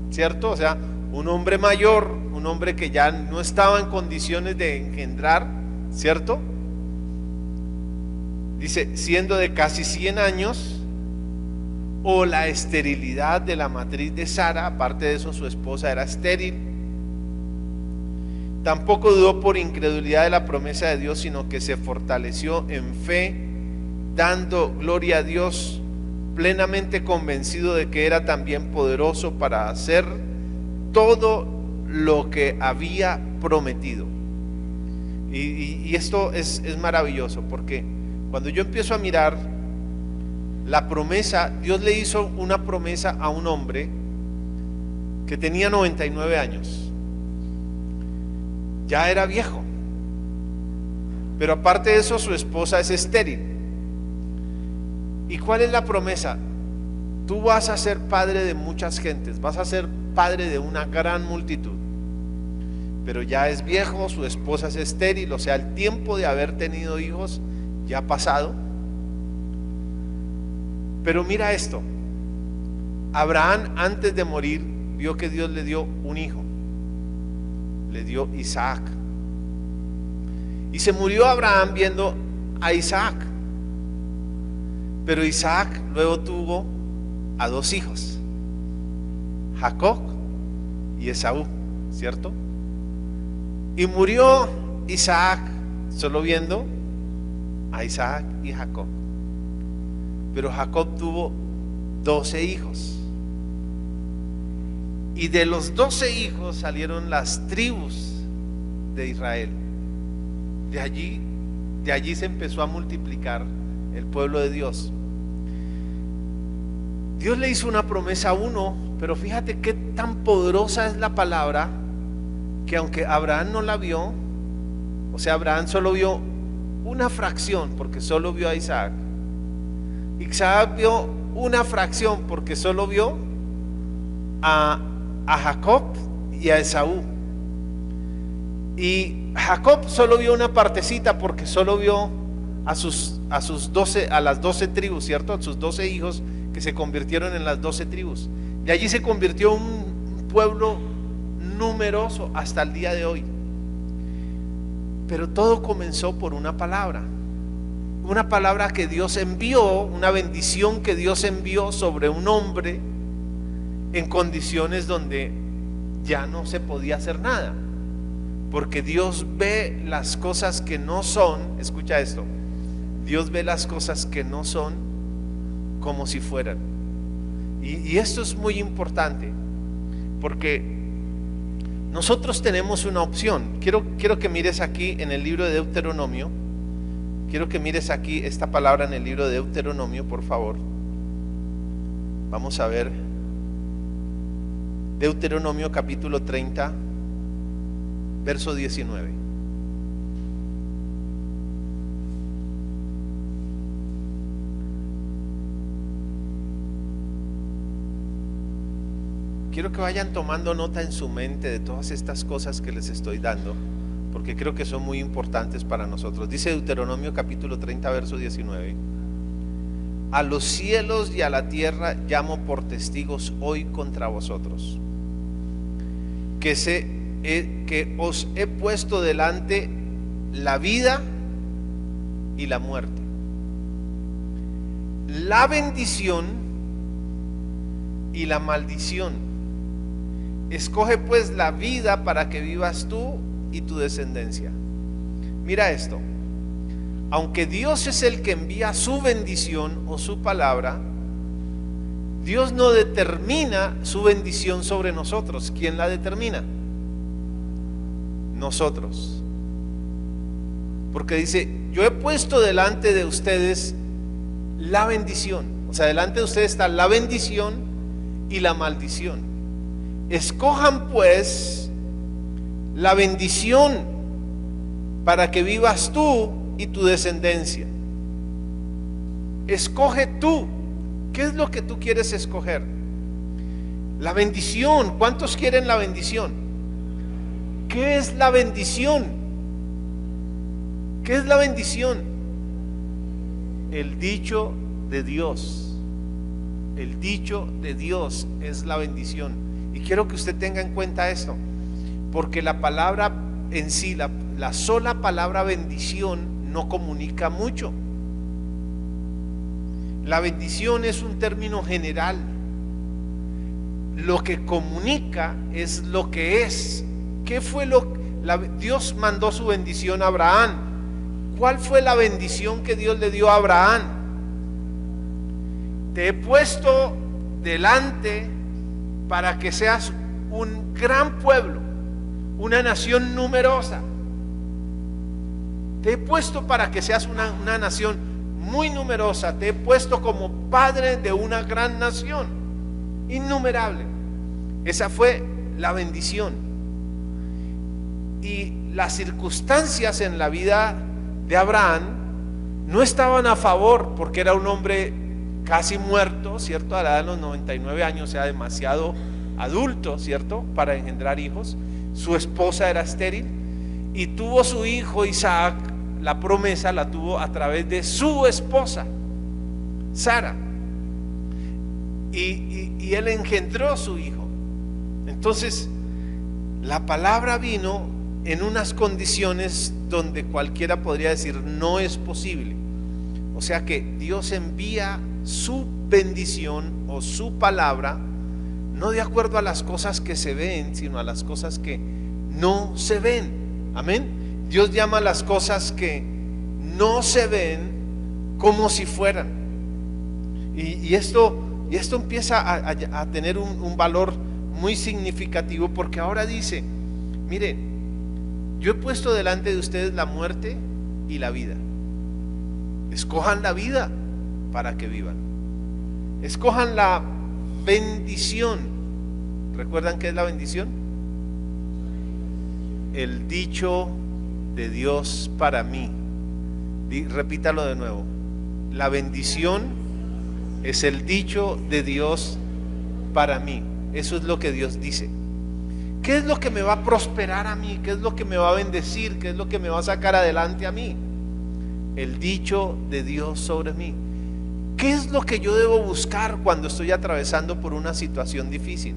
¿cierto? O sea, un hombre mayor, un hombre que ya no estaba en condiciones de engendrar, ¿cierto? Dice, siendo de casi 100 años, o la esterilidad de la matriz de Sara. Aparte de eso, su esposa era estéril. Tampoco dudó por incredulidad de la promesa de Dios, sino que se fortaleció en fe, dando gloria a Dios, plenamente convencido de que era también poderoso para hacer todo lo que había prometido. Y esto es maravilloso, porque cuando yo empiezo a mirar la promesa, Dios le hizo una promesa a un hombre que tenía 99 años. Ya era viejo, pero aparte de eso, su esposa es estéril. ¿Y cuál es la promesa? Tú vas a ser padre de muchas gentes, vas a ser padre de una gran multitud. Pero ya es viejo, su esposa es estéril, o sea, el tiempo de haber tenido hijos ya ha pasado. Pero mira esto, Abraham antes de morir vio que Dios le dio un hijo, le dio Isaac. Y se murió Abraham viendo a Isaac. Pero Isaac luego tuvo a dos hijos, Jacob y Esaú, ¿cierto? Y murió Isaac solo viendo a Isaac y Jacob. Pero Jacob tuvo 12 hijos. Y de los 12 hijos salieron las tribus de Israel. De allí se empezó a multiplicar el pueblo de Dios. Dios le hizo una promesa a uno, pero fíjate qué tan poderosa es la palabra, que aunque Abraham no la vio, O sea, Abraham solo vio una fracción porque solo vio a Isaac. Isaac vio una fracción porque solo vio a Jacob y a Esaú. Y Jacob solo vio una partecita porque solo vio a las 12 tribus, ¿cierto? A sus 12 hijos que se convirtieron en las 12 tribus. De allí se convirtió un pueblo numeroso hasta el día de hoy. Pero todo comenzó por una palabra que Dios envió, una bendición que Dios envió sobre un hombre en condiciones donde ya no se podía hacer nada, porque Dios ve las cosas que no son. Escucha esto: Dios ve las cosas que no son como si fueran. Y esto es muy importante, porque nosotros tenemos una opción. Quiero que mires aquí en el libro de Deuteronomio. Quiero que mires aquí esta palabra en el libro de Deuteronomio, por favor. Vamos a ver Deuteronomio capítulo 30, verso 19. Quiero que vayan tomando nota en su mente de todas estas cosas que les estoy dando, porque creo que son muy importantes para nosotros. Dice Deuteronomio capítulo 30, verso 19: a los cielos y a la tierra llamo por testigos hoy contra vosotros, que os he puesto delante la vida y la muerte, la bendición y la maldición. Escoge pues la vida para que vivas tú y tu descendencia. Mira esto: aunque Dios es el que envía su bendición o su palabra, Dios no determina su bendición sobre nosotros. ¿Quién la determina? Nosotros. Porque dice: yo he puesto delante de ustedes la bendición. O sea, delante de ustedes está la bendición y la maldición. Escojan pues la bendición para que vivas tú y tu descendencia. Escoge tú. ¿Qué es lo que tú quieres escoger? La bendición. ¿Cuántos quieren la bendición? ¿Qué es la bendición? ¿Qué es la bendición? El dicho de Dios. El dicho de Dios es la bendición. Y quiero que usted tenga en cuenta esto, porque la palabra en sí, la sola palabra bendición no comunica mucho. La bendición es un término general. Lo que comunica es lo que es. ¿Qué fue Dios mandó su bendición a Abraham? ¿Cuál fue la bendición que Dios le dio a Abraham? Te he puesto delante para que seas un gran pueblo, una nación numerosa. Te he puesto para que seas una nación muy numerosa. Te he puesto como padre de una gran nación innumerable. Esa fue la bendición. Y las circunstancias en la vida de Abraham no estaban a favor, porque era un hombre casi muerto, ¿cierto? A la edad de los 99 años, o sea, demasiado adulto, ¿cierto? Para engendrar hijos. Su esposa era estéril y tuvo su hijo Isaac. La promesa la tuvo a través de su esposa, Sara. Y él engendró su hijo. Entonces, la palabra vino en unas condiciones donde cualquiera podría decir no es posible. O sea que Dios envía su bendición o su palabra no de acuerdo a las cosas que se ven, sino a las cosas que no se ven. Amén. Dios llama a las cosas que no se ven como si fueran. Y esto empieza a tener un valor muy significativo, porque ahora dice: miren, yo he puesto delante de ustedes la muerte y la vida. Escojan la vida para que vivan. Escojan la bendición. ¿Recuerdan qué es la bendición? El dicho de Dios para mí. Repítalo de nuevo. La bendición es el dicho de Dios para mí. Eso es lo que Dios dice. ¿Qué es lo que me va a prosperar a mí? ¿Qué es lo que me va a bendecir? ¿Qué es lo que me va a sacar adelante a mí? El dicho de Dios sobre mí. ¿Qué es lo que yo debo buscar cuando estoy atravesando por una situación difícil?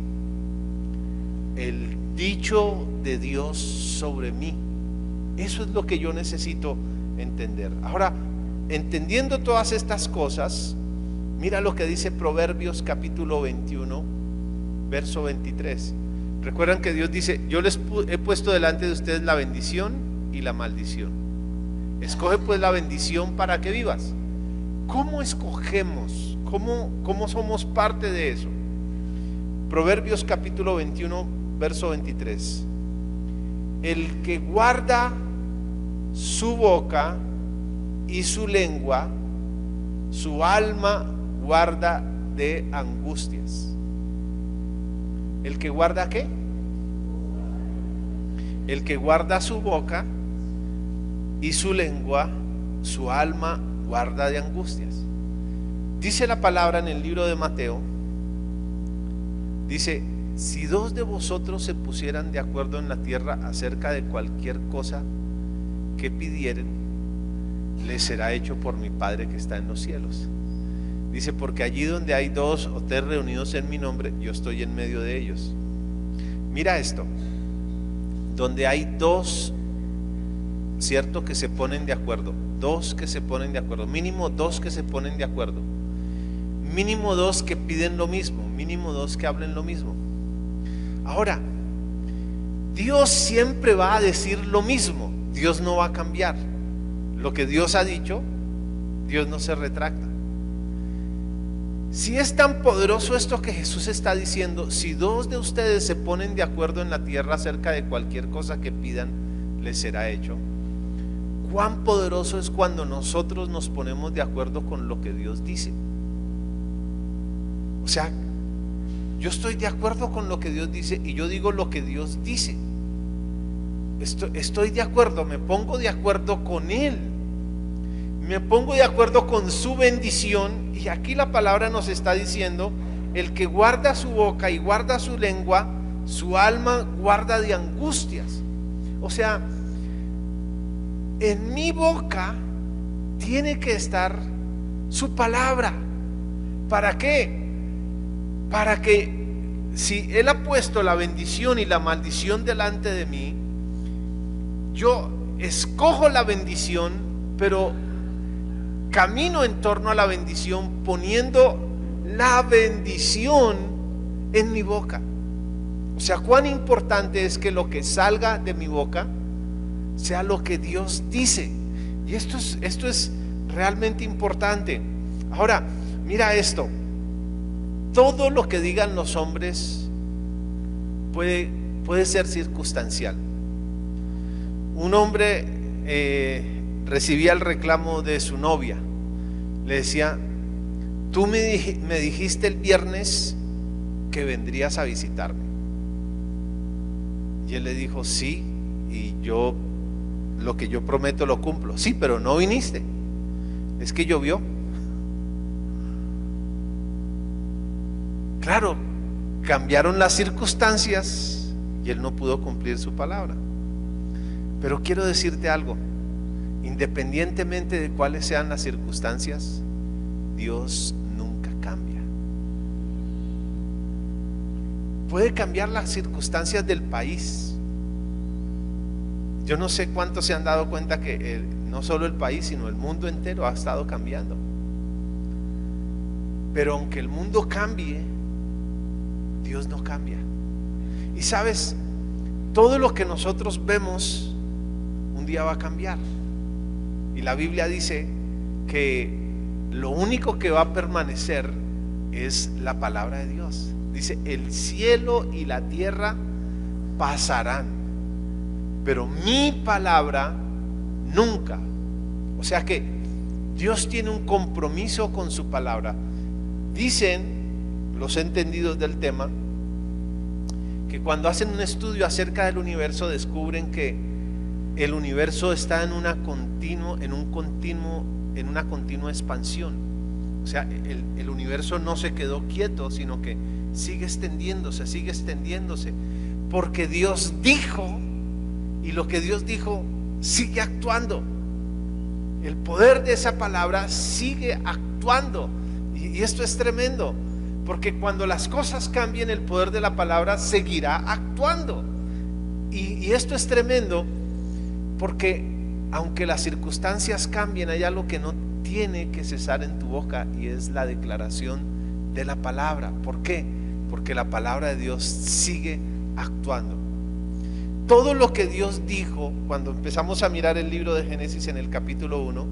El dicho de Dios sobre mí. Eso es lo que yo necesito entender. Ahora, entendiendo todas estas cosas, mira lo que dice Proverbios capítulo 21, verso 23. Recuerdan que Dios dice: yo les he puesto delante de ustedes la bendición y la maldición. Escoge pues la bendición para que vivas. ¿Cómo escogemos? ¿Cómo somos parte de eso? Proverbios capítulo 21, verso 23. El que guarda su boca y su lengua, su alma guarda de angustias. ¿El que guarda qué? El que guarda su boca y su lengua, su alma guarda de angustias. Dice la palabra en el libro de Mateo, dice: si dos de vosotros se pusieran de acuerdo en la tierra acerca de cualquier cosa que pidieren, les será hecho por mi Padre que está en los cielos. Dice: porque allí donde hay dos o tres reunidos en mi nombre, yo estoy en medio de ellos. Mira esto: donde hay dos, cierto, que se ponen de acuerdo, dos que se ponen de acuerdo, mínimo dos que se ponen de acuerdo, mínimo dos que piden lo mismo, mínimo dos que hablen lo mismo. Ahora, Dios siempre va a decir lo mismo. Dios no va a cambiar. Lo que Dios ha dicho, Dios no se retracta. Si es tan poderoso esto que Jesús está diciendo: si dos de ustedes se ponen de acuerdo en la tierra acerca de cualquier cosa que pidan, les será hecho. ¿Cuán poderoso es cuando nosotros nos ponemos de acuerdo con lo que Dios dice? O sea, yo estoy de acuerdo con lo que Dios dice y yo digo lo que Dios dice. Estoy de acuerdo, me pongo de acuerdo con Él, me pongo de acuerdo con su bendición. Y aquí la palabra nos está diciendo: el que guarda su boca y guarda su lengua, su alma guarda de angustias. O sea, en mi boca tiene que estar su palabra. ¿Para qué? Para que, si Él ha puesto la bendición y la maldición delante de mí, yo escojo la bendición, pero camino en torno a la bendición, poniendo la bendición en mi boca. O sea, cuán importante es que lo que salga de mi boca sea lo que Dios dice. Y esto es realmente importante. Ahora, mira esto: todo lo que digan los hombres puede ser circunstancial. Un hombre recibía el reclamo de su novia. Le decía: tú me dijiste el viernes que vendrías a visitarme. Y él le dijo: sí, y yo lo que yo prometo lo cumplo. Sí, pero no viniste. Es que llovió. Claro, cambiaron las circunstancias y él no pudo cumplir su palabra. Pero quiero decirte algo: independientemente de cuáles sean las circunstancias, Dios nunca cambia. Puede cambiar las circunstancias del país. Yo no sé cuántos se han dado cuenta que no solo el país, sino el mundo entero ha estado cambiando. Pero aunque el mundo cambie, Dios no cambia. Y sabes, todo lo que nosotros vemos un día va a cambiar. Y la Biblia dice que lo único que va a permanecer es la palabra de Dios. Dice: el cielo y la tierra pasarán, pero mi palabra nunca. O sea que Dios tiene un compromiso con su palabra. Dicen los entendidos del tema que cuando hacen un estudio acerca del universo descubren que el universo está en una continua expansión. O sea, el universo no se quedó quieto, sino que sigue extendiéndose, porque Dios dijo, y lo que Dios dijo sigue actuando. El poder de esa palabra sigue actuando, y esto es tremendo, porque cuando las cosas cambien, el poder de la palabra seguirá actuando. Y esto es tremendo, porque aunque las circunstancias cambien, hay algo que no tiene que cesar en tu boca, y es la declaración de la palabra. ¿Por qué? Porque la palabra de Dios sigue actuando. Todo lo que Dios dijo, cuando empezamos a mirar el libro de Génesis en el capítulo 1,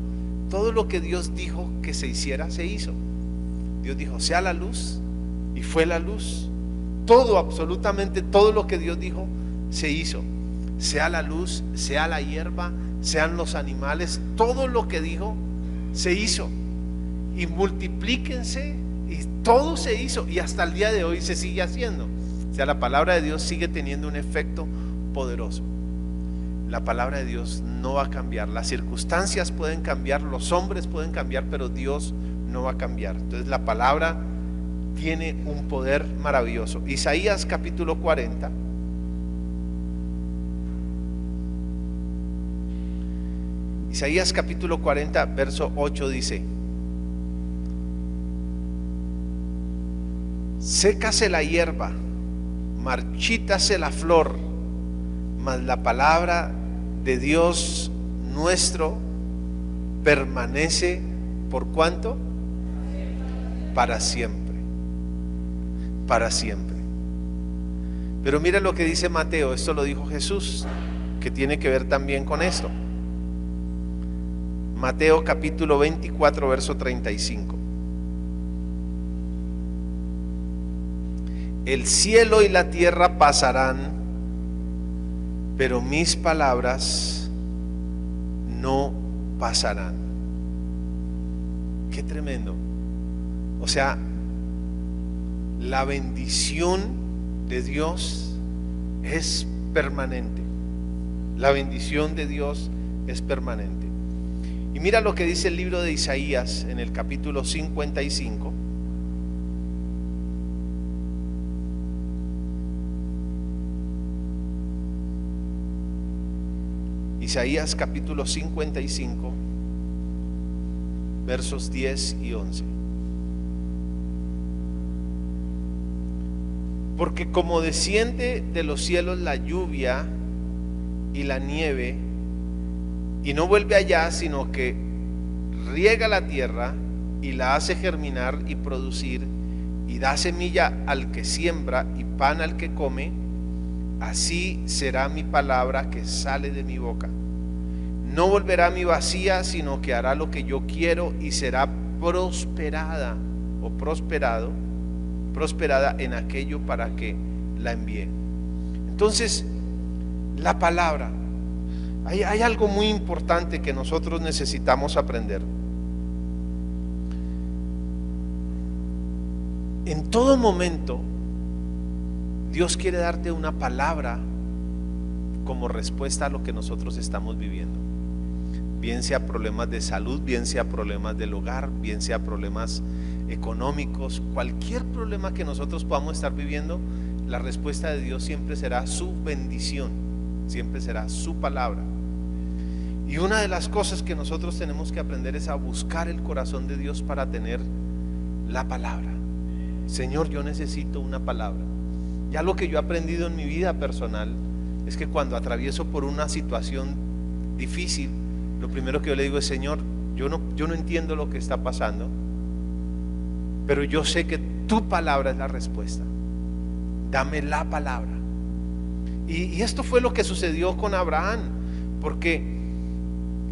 todo lo que Dios dijo que se hiciera, se hizo. Dios dijo, sea la luz, y fue la luz. Todo, absolutamente todo lo que Dios dijo, se hizo. Sea la luz, sea la hierba, sean los animales, todo lo que dijo, se hizo. Y multiplíquense, y todo se hizo, y hasta el día de hoy se sigue haciendo. O sea, la palabra de Dios sigue teniendo un efecto poderoso. La palabra de Dios no va a cambiar. Las circunstancias pueden cambiar, los hombres pueden cambiar, pero Dios no va a cambiar. Entonces la palabra tiene un poder maravilloso. Isaías capítulo 40. Isaías capítulo 40, verso 8 dice: sécase la hierba, marchítase la flor, mas la palabra de Dios nuestro permanece ¿por cuánto? Para siempre. Para siempre. Pero mira lo que dice Mateo, esto lo dijo Jesús, que tiene que ver también con esto. Mateo capítulo 24, verso 35. El cielo y la tierra pasarán, pero mis palabras no pasarán. Qué tremendo. O sea, la bendición de Dios es permanente. La bendición de Dios es permanente. Y mira lo que dice el libro de Isaías en el capítulo 55. Isaías capítulo 55, versos 10 y 11. Porque como desciende de los cielos la lluvia y la nieve, y no vuelve allá, sino que riega la tierra y la hace germinar y producir, y da semilla al que siembra y pan al que come, así será mi palabra que sale de mi boca. No volverá a mí vacía, sino que hará lo que yo quiero, y será prosperada o prosperada en aquello para que la envíe. Entonces, la palabra, hay algo muy importante que nosotros necesitamos aprender. En todo momento, Dios quiere darte una palabra como respuesta a lo que nosotros estamos viviendo. Bien sea problemas de salud, bien sea problemas del hogar, bien sea problemas económicos, cualquier problema que nosotros podamos estar viviendo, la respuesta de Dios siempre será su bendición, siempre será su palabra. Y una de las cosas que nosotros tenemos que aprender es a buscar el corazón de Dios para tener la palabra. Señor, yo necesito una palabra. Ya lo que yo he aprendido en mi vida personal es que cuando atravieso por una situación difícil, lo primero que yo le digo es: Señor, yo no entiendo lo que está pasando, pero yo sé que tu palabra es la respuesta. Dame la palabra. Y esto fue lo que sucedió con Abraham, porque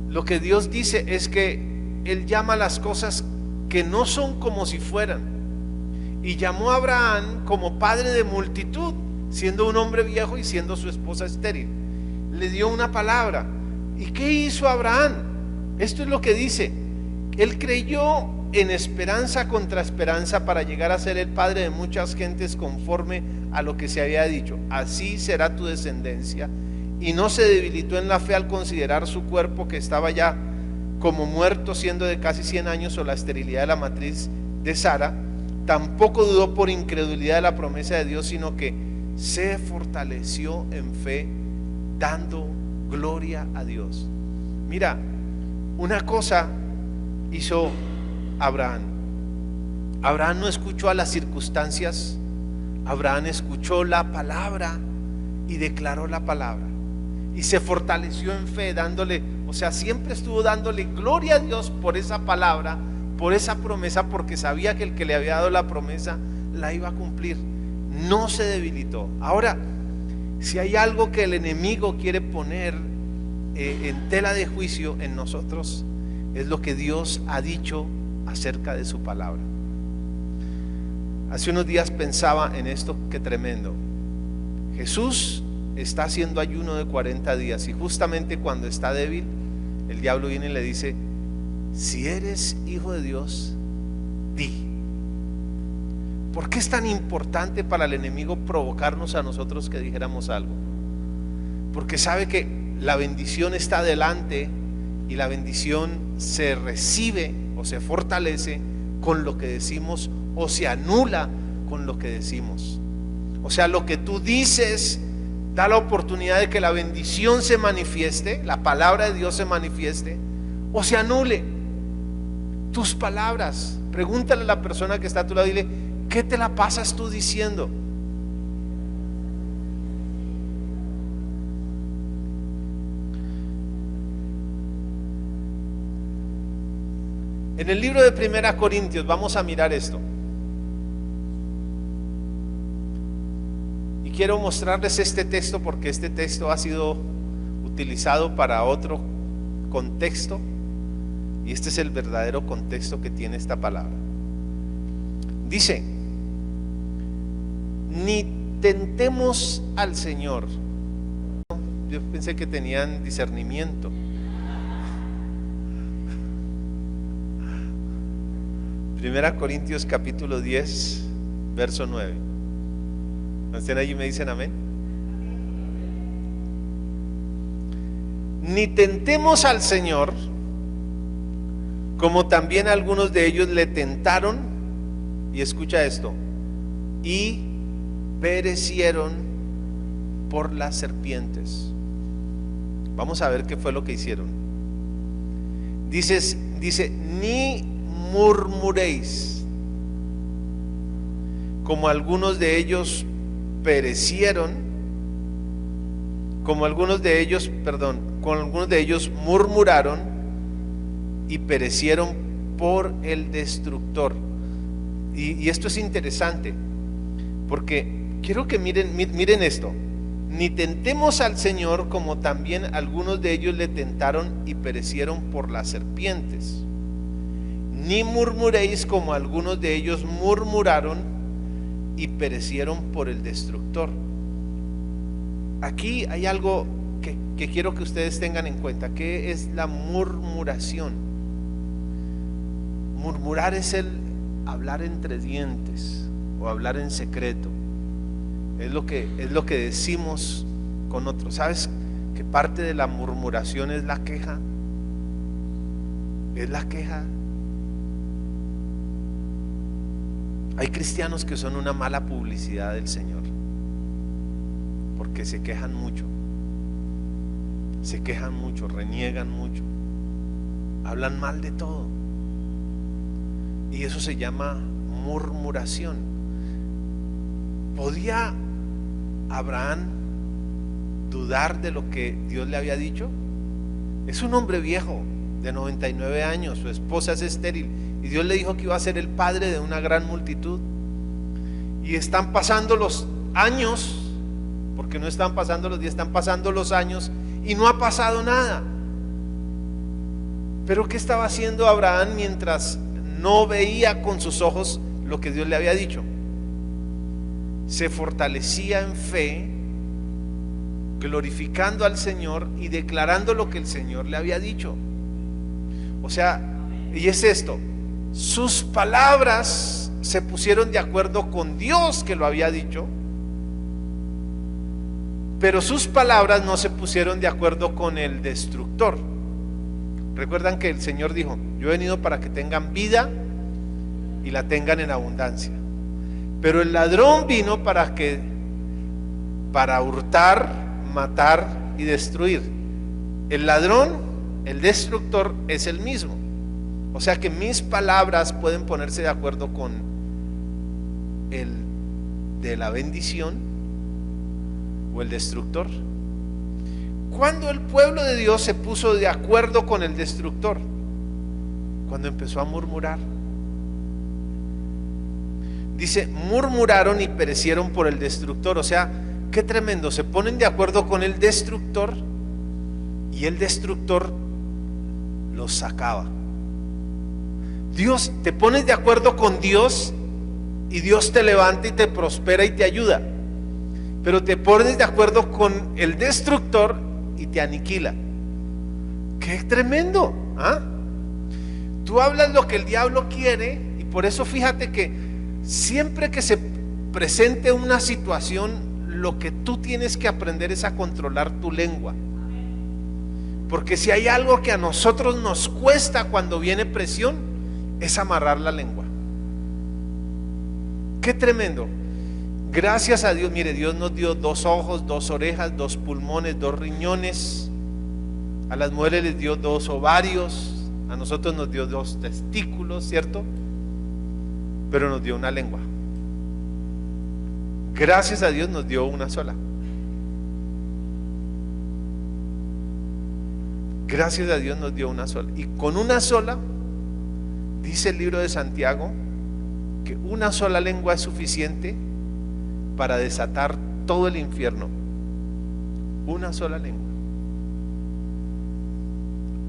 lo que Dios dice es que Él llama las cosas que no son como si fueran, y llamó a Abraham como padre de multitud, siendo un hombre viejo y siendo su esposa estéril. Le dio una palabra. ¿Y qué hizo Abraham? Esto es lo que dice: él creyó en esperanza contra esperanza para llegar a ser el padre de muchas gentes, conforme a lo que se había dicho: así será tu descendencia. y no se debilitó en la fe al considerar su cuerpo que estaba ya como muerto, siendo de casi 100 años, o la esterilidad de la matriz de Sara. Tampoco dudó por incredulidad de la promesa de Dios, sino que se fortaleció en fe, dando gloria a Dios. Mira, una cosa hizo Abraham. Abraham no escuchó a las circunstancias, Abraham escuchó la palabra y declaró la palabra. Y se fortaleció en fe, dándole, o sea, siempre estuvo dándole gloria a Dios por esa palabra, por esa promesa, porque sabía que el que le había dado la promesa la iba a cumplir. No se debilitó. Ahora, si hay algo que el enemigo quiere poner en tela de juicio en nosotros, es lo que Dios ha dicho acerca de su palabra. Hace unos días pensaba en esto, qué tremendo. Jesús está haciendo ayuno de 40 días y justamente cuando está débil, el diablo viene y le dice: si eres hijo de Dios, di. ¿Por qué es tan importante para el enemigo provocarnos a nosotros que dijéramos algo? Porque sabe que la bendición está delante y la bendición se recibe o se fortalece con lo que decimos, o se anula con lo que decimos. O sea, lo que tú dices da la oportunidad de que la bendición se manifieste, la palabra de Dios se manifieste, o se anule. Tus palabras, pregúntale a la persona que está a tu lado, dile: ¿qué te la pasas tú diciendo? En el libro de 1 Corintios vamos a mirar esto. Y quiero mostrarles este texto porque este texto ha sido utilizado para otro contexto. Y este es el verdadero contexto que tiene esta palabra. Dice: ni tentemos al Señor. Yo pensé que tenían discernimiento. Primera Corintios capítulo 10, verso 9. ¿Están allí? ¿Me dicen amén? Ni tentemos al Señor, como también algunos de ellos le tentaron, y escucha esto, y perecieron por las serpientes. Vamos a ver qué fue lo que hicieron. Dice, ni murmuréis, como algunos de ellos perecieron, como algunos de ellos murmuraron y perecieron por el destructor. Y esto es interesante, porque quiero que miren esto. Ni tentemos al Señor, como también algunos de ellos le tentaron y perecieron por las serpientes. Ni murmuréis, como algunos de ellos murmuraron y perecieron por el destructor. Aquí hay algo que quiero que ustedes tengan en cuenta. ¿Qué es la murmuración? Murmurar es el hablar entre dientes o hablar en secreto. Es lo que decimos con otros. ¿Sabes que parte de la murmuración es la queja? Es la queja. Hay cristianos que son una mala publicidad del Señor, porque se quejan mucho, reniegan mucho, hablan mal de todo, y eso se llama murmuración. ¿Podía Abraham dudar de lo que Dios le había dicho? Es un hombre viejo de 99 años, su esposa es estéril, y Dios le dijo que iba a ser el padre de una gran multitud. Y están pasando los años, porque no están pasando los días, están pasando los años, y no ha pasado nada. Pero ¿qué estaba haciendo Abraham mientras no veía con sus ojos lo que Dios le había dicho? Se fortalecía en fe, glorificando al Señor y declarando lo que el Señor le había dicho. O sea, y es esto: sus palabras se pusieron de acuerdo con Dios que lo había dicho, pero sus palabras no se pusieron de acuerdo con el destructor. Recuerdan que el Señor dijo: yo he venido para que tengan vida y la tengan en abundancia. Pero el ladrón vino para hurtar, matar y destruir. El ladrón, el destructor, es el mismo. O sea que mis palabras pueden ponerse de acuerdo con el de la bendición o el destructor. ¿Cuándo el pueblo de Dios se puso de acuerdo con el destructor? Cuando empezó a murmurar. Dice: murmuraron y perecieron por el destructor. O sea, qué tremendo, se ponen de acuerdo con el destructor y el destructor los sacaba. Dios, te pones de acuerdo con Dios y Dios te levanta y te prospera y te ayuda. Pero te pones de acuerdo con el destructor y te aniquila. ¡Qué tremendo! ¿Ah? Tú hablas lo que el diablo quiere, y por eso fíjate que siempre que se presente una situación, lo que tú tienes que aprender es a controlar tu lengua. Porque si hay algo que a nosotros nos cuesta cuando viene presión, es amarrar la lengua. ¡Qué tremendo! Gracias a Dios, mire, Dios nos dio 2 ojos, 2 orejas, 2 pulmones, 2 riñones. A las mujeres les dio 2 ovarios, a nosotros nos dio 2 testículos, ¿cierto? Pero nos dio una lengua. Gracias a Dios nos dio una sola. Gracias a Dios nos dio una sola. Y con una sola, dice el libro de Santiago, que una sola lengua es suficiente para desatar todo el infierno. Una sola lengua.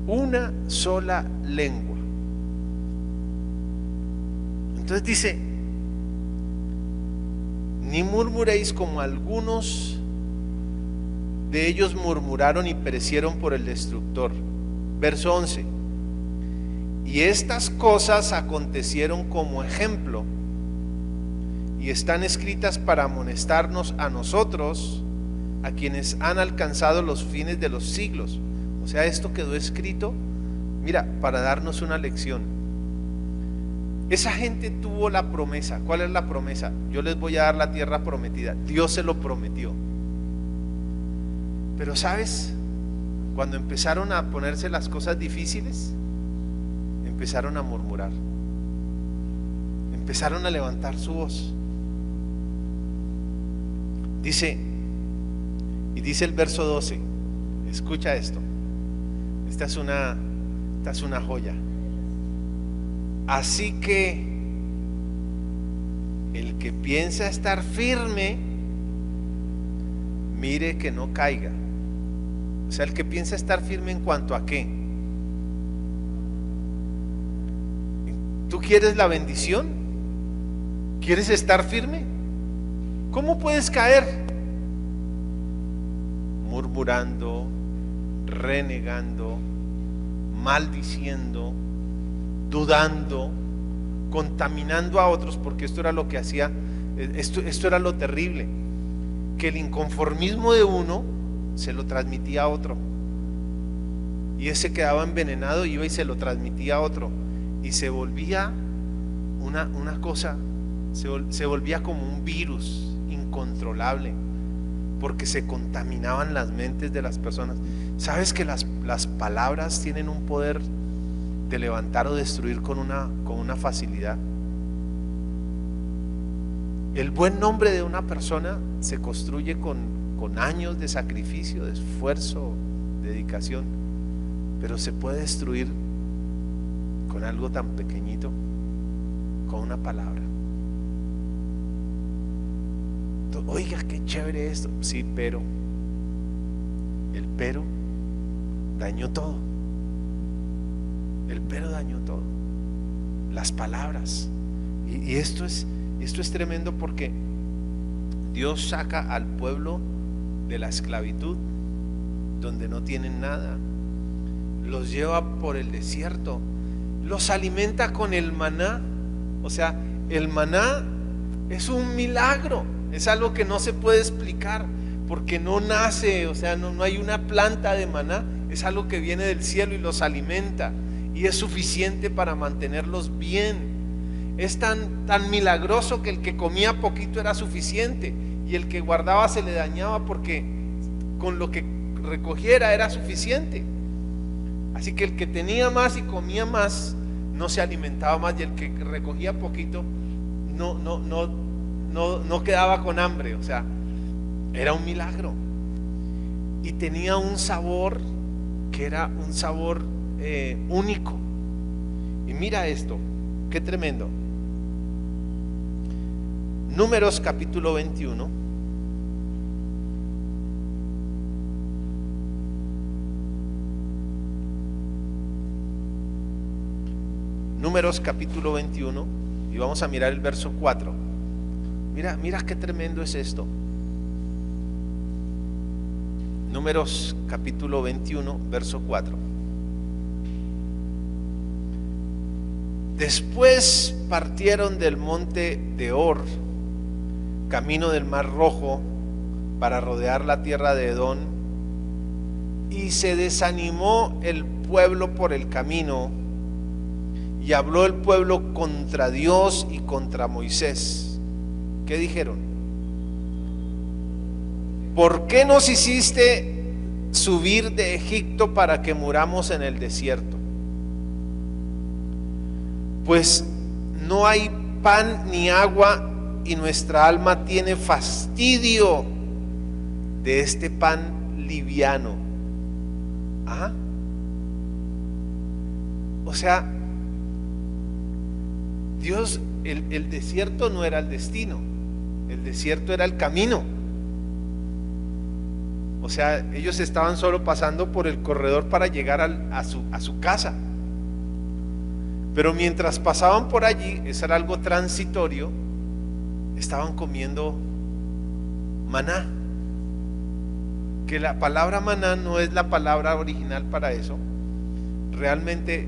Una sola lengua. Entonces dice: ni murmuréis como algunos de ellos murmuraron y perecieron por el destructor. Verso 11: y estas cosas acontecieron como ejemplo y están escritas para amonestarnos a nosotros, a quienes han alcanzado los fines de los siglos. O sea, esto quedó escrito, mira, para darnos una lección. Esa gente tuvo la promesa. ¿Cuál es la promesa? Yo les voy a dar la tierra prometida. Dios se lo prometió. Pero ¿sabes? Cuando empezaron a ponerse las cosas difíciles, empezaron a murmurar, empezaron a levantar su voz. Dice el verso 12, escucha esto, esta es una joya. Así que el que piensa estar firme, mire que no caiga. O sea, el que piensa estar firme, ¿en cuanto a qué? ¿Tú quieres la bendición? ¿Quieres estar firme? ¿Cómo puedes caer? Murmurando, renegando, maldiciendo, dudando, contaminando a otros, porque esto era lo que hacía, esto era lo terrible, que el inconformismo de uno se lo transmitía a otro, y ese quedaba envenenado, iba y se lo transmitía a otro, y se volvía una cosa, se volvía como un virus incontrolable, porque se contaminaban las mentes de las personas. ¿Sabes que las palabras tienen un poder de levantar o destruir con una facilidad? El buen nombre de una persona se construye con años de sacrificio, de esfuerzo, dedicación, pero se puede destruir con algo tan pequeñito, con una palabra. Oiga, qué chévere esto. Sí, pero el pero dañó todo. El pero dañó todo. Las palabras. Y esto es tremendo, porque Dios saca al pueblo de la esclavitud, donde no tienen nada, los lleva por el desierto, los alimenta con el maná. O sea, el maná es un milagro, es algo que no se puede explicar, porque no nace, o sea, no hay una planta de maná, es algo que viene del cielo y los alimenta y es suficiente para mantenerlos bien. Es tan milagroso que el que comía poquito era suficiente y el que guardaba se le dañaba porque con lo que recogiera era suficiente. Así que el que tenía más y comía más no se alimentaba más, y el que recogía poquito no quedaba con hambre. O sea, era un milagro y tenía un sabor que era un sabor único. Y mira esto, qué tremendo. Números capítulo 21. Números capítulo 21 y vamos a mirar el verso 4. Mira qué tremendo es esto. Números capítulo 21, verso 4. Después partieron del monte de Hor, camino del Mar Rojo, para rodear la tierra de Edom, y se desanimó el pueblo por el camino, y habló el pueblo contra Dios y contra Moisés. ¿Qué dijeron? ¿Por qué nos hiciste subir de Egipto para que muramos en el desierto? Pues no hay pan ni agua y nuestra alma tiene fastidio de este pan liviano. ¿Ah? O sea, Dios, el desierto no era el destino, el desierto era el camino. O sea, ellos estaban solo pasando por el corredor para llegar a su casa. Pero mientras pasaban por allí, eso era algo transitorio, estaban comiendo maná. Que la palabra maná no es la palabra original para eso. Realmente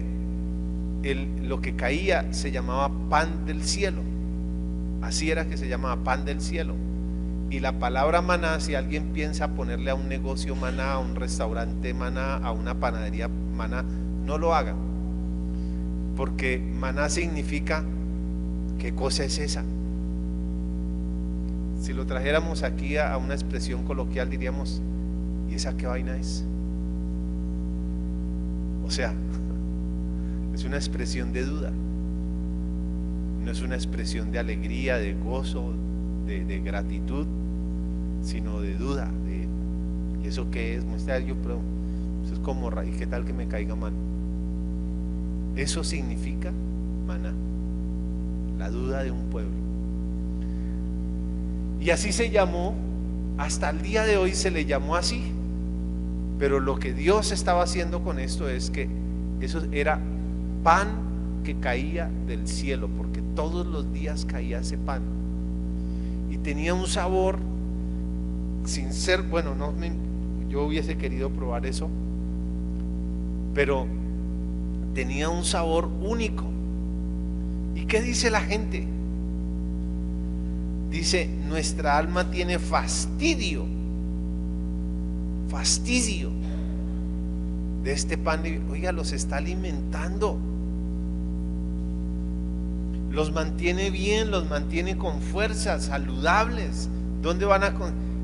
lo que caía se llamaba pan del cielo. Así era que se llamaba, pan del cielo. Y la palabra maná, si alguien piensa ponerle a un negocio maná, a un restaurante maná, a una panadería maná, no lo hagan. Porque maná significa, ¿qué cosa es esa? Si lo trajéramos aquí a una expresión coloquial diríamos, ¿y esa qué vaina es? O sea, es una expresión de duda, no es una expresión de alegría, de gozo, de gratitud, sino de duda, ¿y eso qué es? Yo pregunto, eso es como, ¿y qué tal que me caiga mal? Eso significa maná, la duda de un pueblo. Y así se llamó, hasta el día de hoy se le llamó así. Pero lo que Dios estaba haciendo con esto es que eso era pan que caía del cielo, porque todos los días caía ese pan. Y tenía un sabor, sin ser, bueno, yo hubiese querido probar eso, pero tenía un sabor único. ¿Y qué dice la gente? Dice, nuestra alma tiene fastidio de este pan. Oiga, los está alimentando, los mantiene bien, los mantiene con fuerzas, saludables. ¿Dónde van a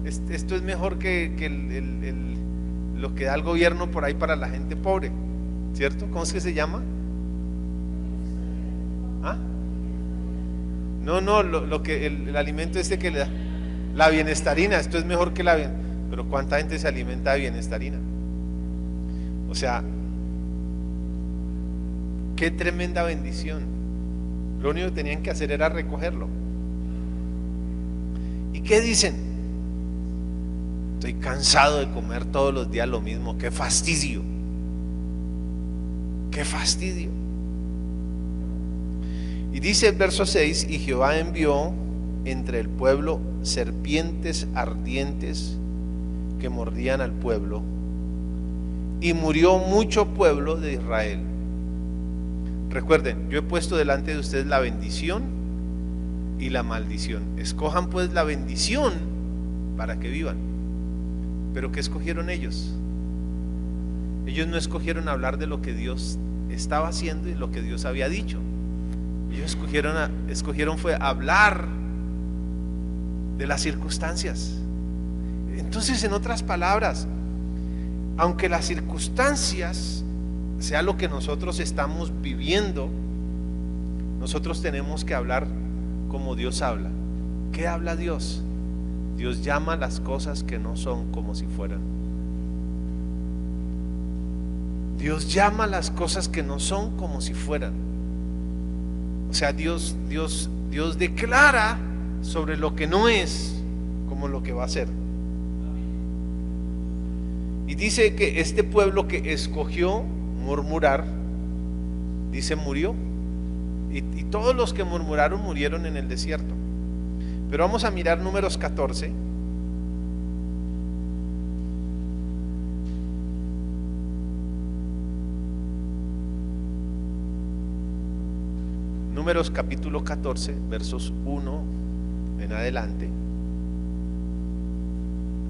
esto es mejor que lo que da el gobierno por ahí para la gente pobre, ¿cierto? ¿Cómo es que se llama? ¿Ah? No, lo que el alimento este que le da la bienestarina, esto es mejor que pero ¿cuánta gente se alimenta de bienestarina? O sea, qué tremenda bendición. Lo único que tenían que hacer era recogerlo. ¿Y qué dicen? Estoy cansado de comer todos los días lo mismo. Qué fastidio. Qué fastidio. Y dice el verso 6, y Jehová envió entre el pueblo serpientes ardientes que mordían al pueblo, y murió mucho pueblo de Israel. Recuerden, yo he puesto delante de ustedes la bendición y la maldición. Escojan pues la bendición para que vivan. Pero ¿qué escogieron ellos? Ellos no escogieron hablar de lo que Dios estaba haciendo y lo que Dios había dicho. Ellos escogieron fue hablar de las circunstancias. Entonces, en otras palabras, aunque las circunstancias sea lo que nosotros estamos viviendo, nosotros tenemos que hablar como Dios habla. ¿Qué habla Dios? Dios llama las cosas que no son como si fueran. Dios llama las cosas que no son como si fueran. O sea, Dios declara sobre lo que no es como lo que va a ser. Y dice que este pueblo que escogió murmurar, dice murió. Y todos los que murmuraron murieron en el desierto. Pero vamos a mirar Números 14. Números capítulo 14, versos 1 en adelante.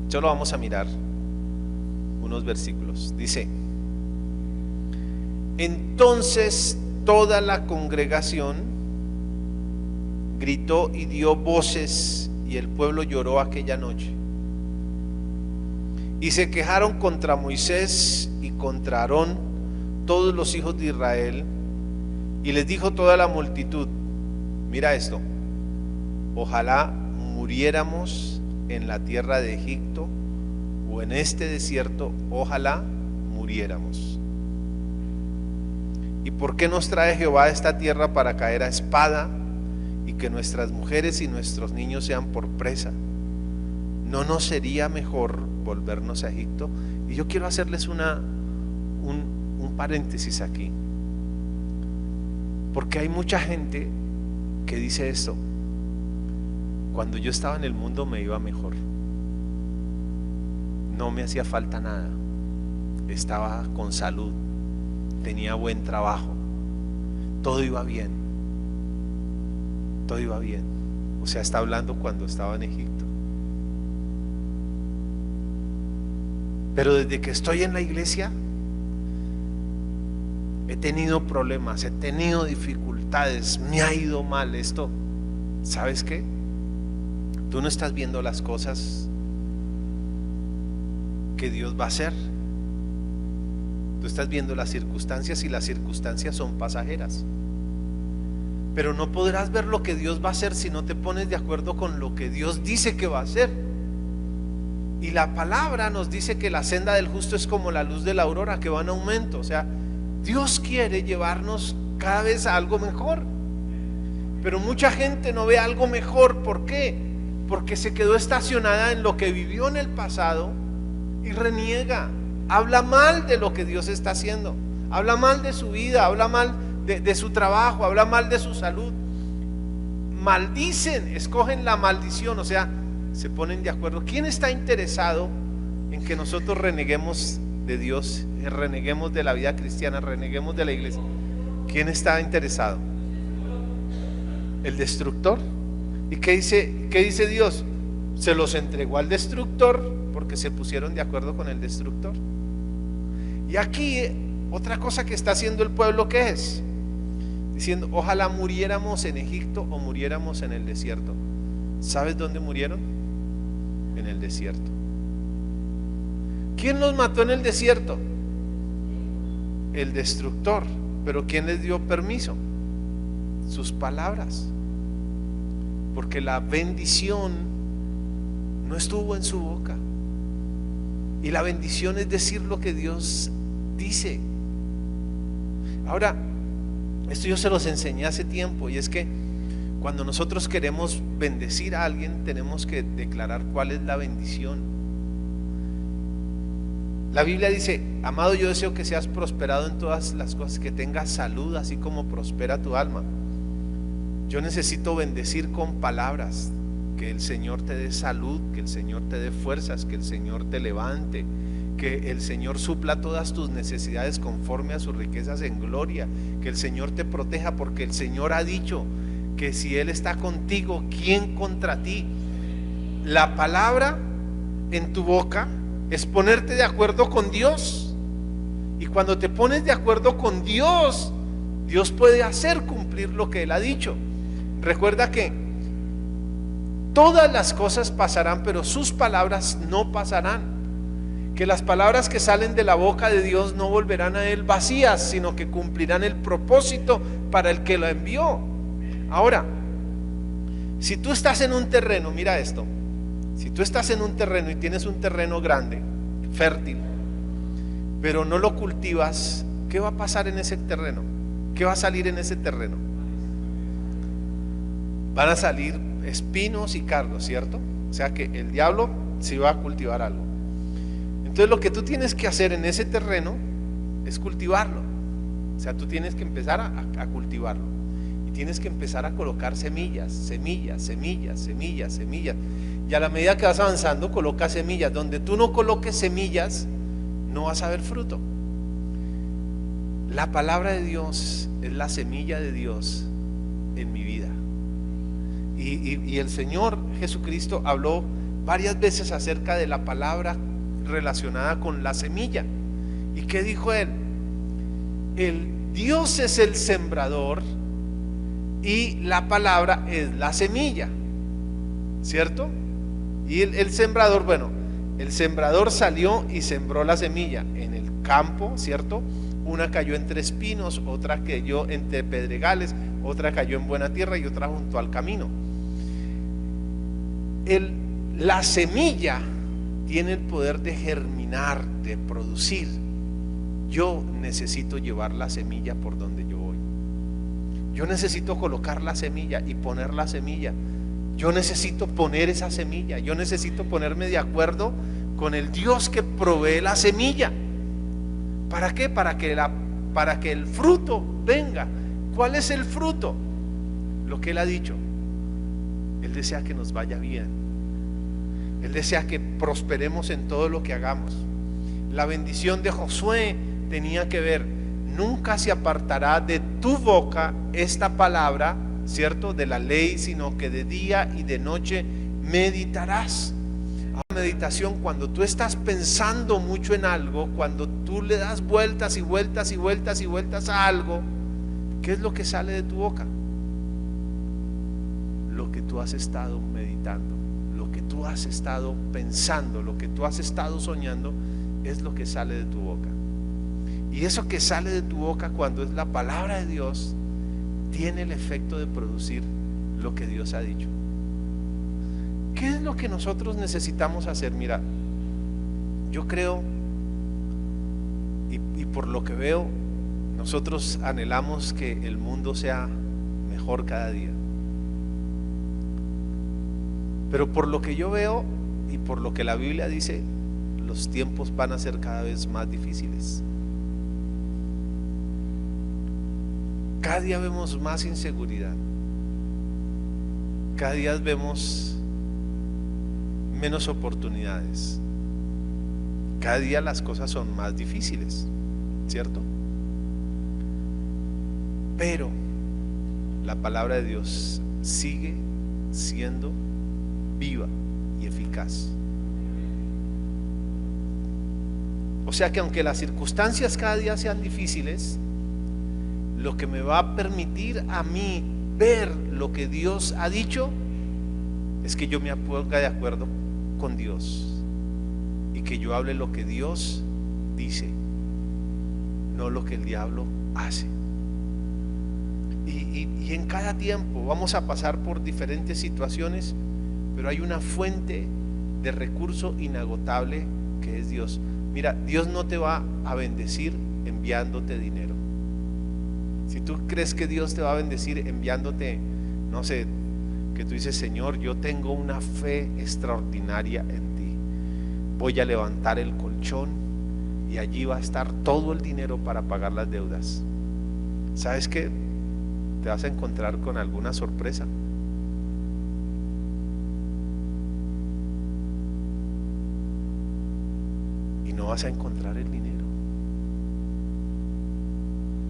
Solo vamos a mirar unos versículos. Dice: entonces toda la congregación gritó y dio voces, y el pueblo lloró aquella noche. Y se quejaron contra Moisés y contra Aarón todos los hijos de Israel. Y les dijo toda la multitud: mira esto, ojalá muriéramos en la tierra de Egipto o en este desierto, ojalá muriéramos. ¿Y por qué nos trae Jehová a esta tierra para caer a espada y que nuestras mujeres y nuestros niños sean por presa? ¿No nos sería mejor volvernos a Egipto? Y yo quiero hacerles un paréntesis aquí, porque hay mucha gente que dice esto: cuando yo estaba en el mundo me iba mejor, no me hacía falta nada, estaba con salud, tenía buen trabajo, todo iba bien, todo iba bien. O sea, está hablando cuando estaba en Egipto. Pero desde que estoy en la iglesia he tenido problemas, he tenido dificultades, me ha ido mal esto. ¿Sabes qué? Tú no estás viendo las cosas que Dios va a hacer. Tú estás viendo las circunstancias, y las circunstancias son pasajeras. Pero no podrás ver lo que Dios va a hacer si no te pones de acuerdo con lo que Dios dice que va a hacer. Y la palabra nos dice que la senda del justo es como la luz de la aurora, que va en aumento. O sea, Dios quiere llevarnos cada vez a algo mejor. Pero mucha gente no ve algo mejor. ¿Por qué? Porque se quedó estacionada en lo que vivió en el pasado y reniega, habla mal de lo que Dios está haciendo, habla mal de su vida, habla mal de su trabajo, habla mal de su salud, maldicen, escogen la maldición. O sea, se ponen de acuerdo. ¿Quién está interesado en que nosotros reneguemos de Dios, reneguemos de la vida cristiana, reneguemos de la iglesia? ¿Quién está interesado? El destructor. ¿Y qué dice Dios? Se los entregó al destructor porque se pusieron de acuerdo con el destructor. Y aquí otra cosa que está haciendo el pueblo, ¿qué es? Diciendo: ojalá muriéramos en Egipto o muriéramos en el desierto. ¿Sabes dónde murieron? En el desierto. ¿Quién los mató en el desierto? El destructor. ¿Pero quién les dio permiso? Sus palabras. Porque la bendición no estuvo en su boca. Y la bendición es decir lo que Dios dice. Ahora, esto yo se los enseñé hace tiempo, y es que cuando nosotros queremos bendecir a alguien, tenemos que declarar cuál es la bendición. La Biblia dice: amado, yo deseo que seas prosperado en todas las cosas, que tengas salud así como prospera tu alma. Yo necesito bendecir con palabras, que el Señor te dé salud, que el Señor te dé fuerzas, que el Señor te levante, que el Señor supla todas tus necesidades conforme a sus riquezas en gloria, que el Señor te proteja, porque el Señor ha dicho que si Él está contigo, ¿quién contra ti? La palabra en tu boca es ponerte de acuerdo con Dios. Y cuando te pones de acuerdo con Dios, Dios puede hacer cumplir lo que Él ha dicho. Recuerda que todas las cosas pasarán, pero sus palabras no pasarán. Que las palabras que salen de la boca de Dios no volverán a Él vacías, sino que cumplirán el propósito para el que lo envió. Ahora, si tú estás en un terreno, mira esto, si tú estás en un terreno y tienes un terreno grande, fértil, pero no lo cultivas, ¿qué va a pasar en ese terreno? ¿Qué va a salir en ese terreno? Van a salir espinos y cardos, ¿cierto? O sea que el diablo sí va a cultivar algo. Entonces lo que tú tienes que hacer en ese terreno es cultivarlo. O sea, tú tienes que empezar a cultivarlo. Y tienes que empezar a colocar semillas, semillas, semillas, semillas, semillas. Y a la medida que vas avanzando, coloca semillas. Donde tú no coloques semillas, no vas a ver fruto. La palabra de Dios es la semilla de Dios en mi vida. Y el Señor Jesucristo habló varias veces acerca de la palabra relacionada con la semilla. ¿Y qué dijo Él? El Dios es el sembrador y la palabra es la semilla, ¿cierto? Y el sembrador, bueno, el sembrador salió y sembró la semilla en el campo, ¿cierto? Una cayó entre espinos, otra cayó entre pedregales, otra cayó en buena tierra y otra junto al camino. La semilla tiene el poder de germinar, de producir. Yo necesito llevar la semilla por donde yo voy. Yo necesito colocar la semilla y poner la semilla. Yo necesito poner esa semilla. Yo necesito ponerme de acuerdo con el Dios que provee la semilla. ¿Para qué? Para que el fruto venga. ¿Cuál es el fruto? Lo que Él ha dicho. Él desea que nos vaya bien. Él desea que prosperemos en todo lo que hagamos. La bendición de Josué tenía que ver: nunca se apartará de tu boca esta palabra, ¿cierto?, de la ley, sino que de día y de noche meditarás. La meditación, cuando tú estás pensando mucho en algo, cuando tú le das vueltas y vueltas y vueltas y vueltas a algo, ¿qué es lo que sale de tu boca? Lo que tú has estado meditando, lo que tú has estado pensando, lo que tú has estado soñando, es lo que sale de tu boca. Y eso que sale de tu boca, cuando es la palabra de Dios, tiene el efecto de producir lo que Dios ha dicho. ¿Qué es lo que nosotros necesitamos hacer? Mira, yo creo, y por lo que veo, nosotros anhelamos que el mundo sea mejor cada día. Pero por lo que yo veo y por lo que la Biblia dice, los tiempos van a ser cada vez más difíciles. Cada día vemos más inseguridad. Cada día vemos menos oportunidades. Cada día las cosas son más difíciles, ¿cierto? Pero la palabra de Dios sigue siendo viva y eficaz. O sea que aunque las circunstancias cada día sean difíciles, lo que me va a permitir a mí ver lo que Dios ha dicho es que yo me ponga de acuerdo con Dios y que yo hable lo que Dios dice, no lo que el diablo hace. Y en cada tiempo vamos a pasar por diferentes situaciones, pero hay una fuente de recurso inagotable que es Dios. Mira, Dios no te va a bendecir enviándote dinero. Si tú crees que Dios te va a bendecir enviándote, no sé, que tú dices: Señor, yo tengo una fe extraordinaria en ti, voy a levantar el colchón y allí va a estar todo el dinero para pagar las deudas. ¿Sabes qué? Te vas a encontrar con alguna sorpresa. Y no vas a encontrar el dinero.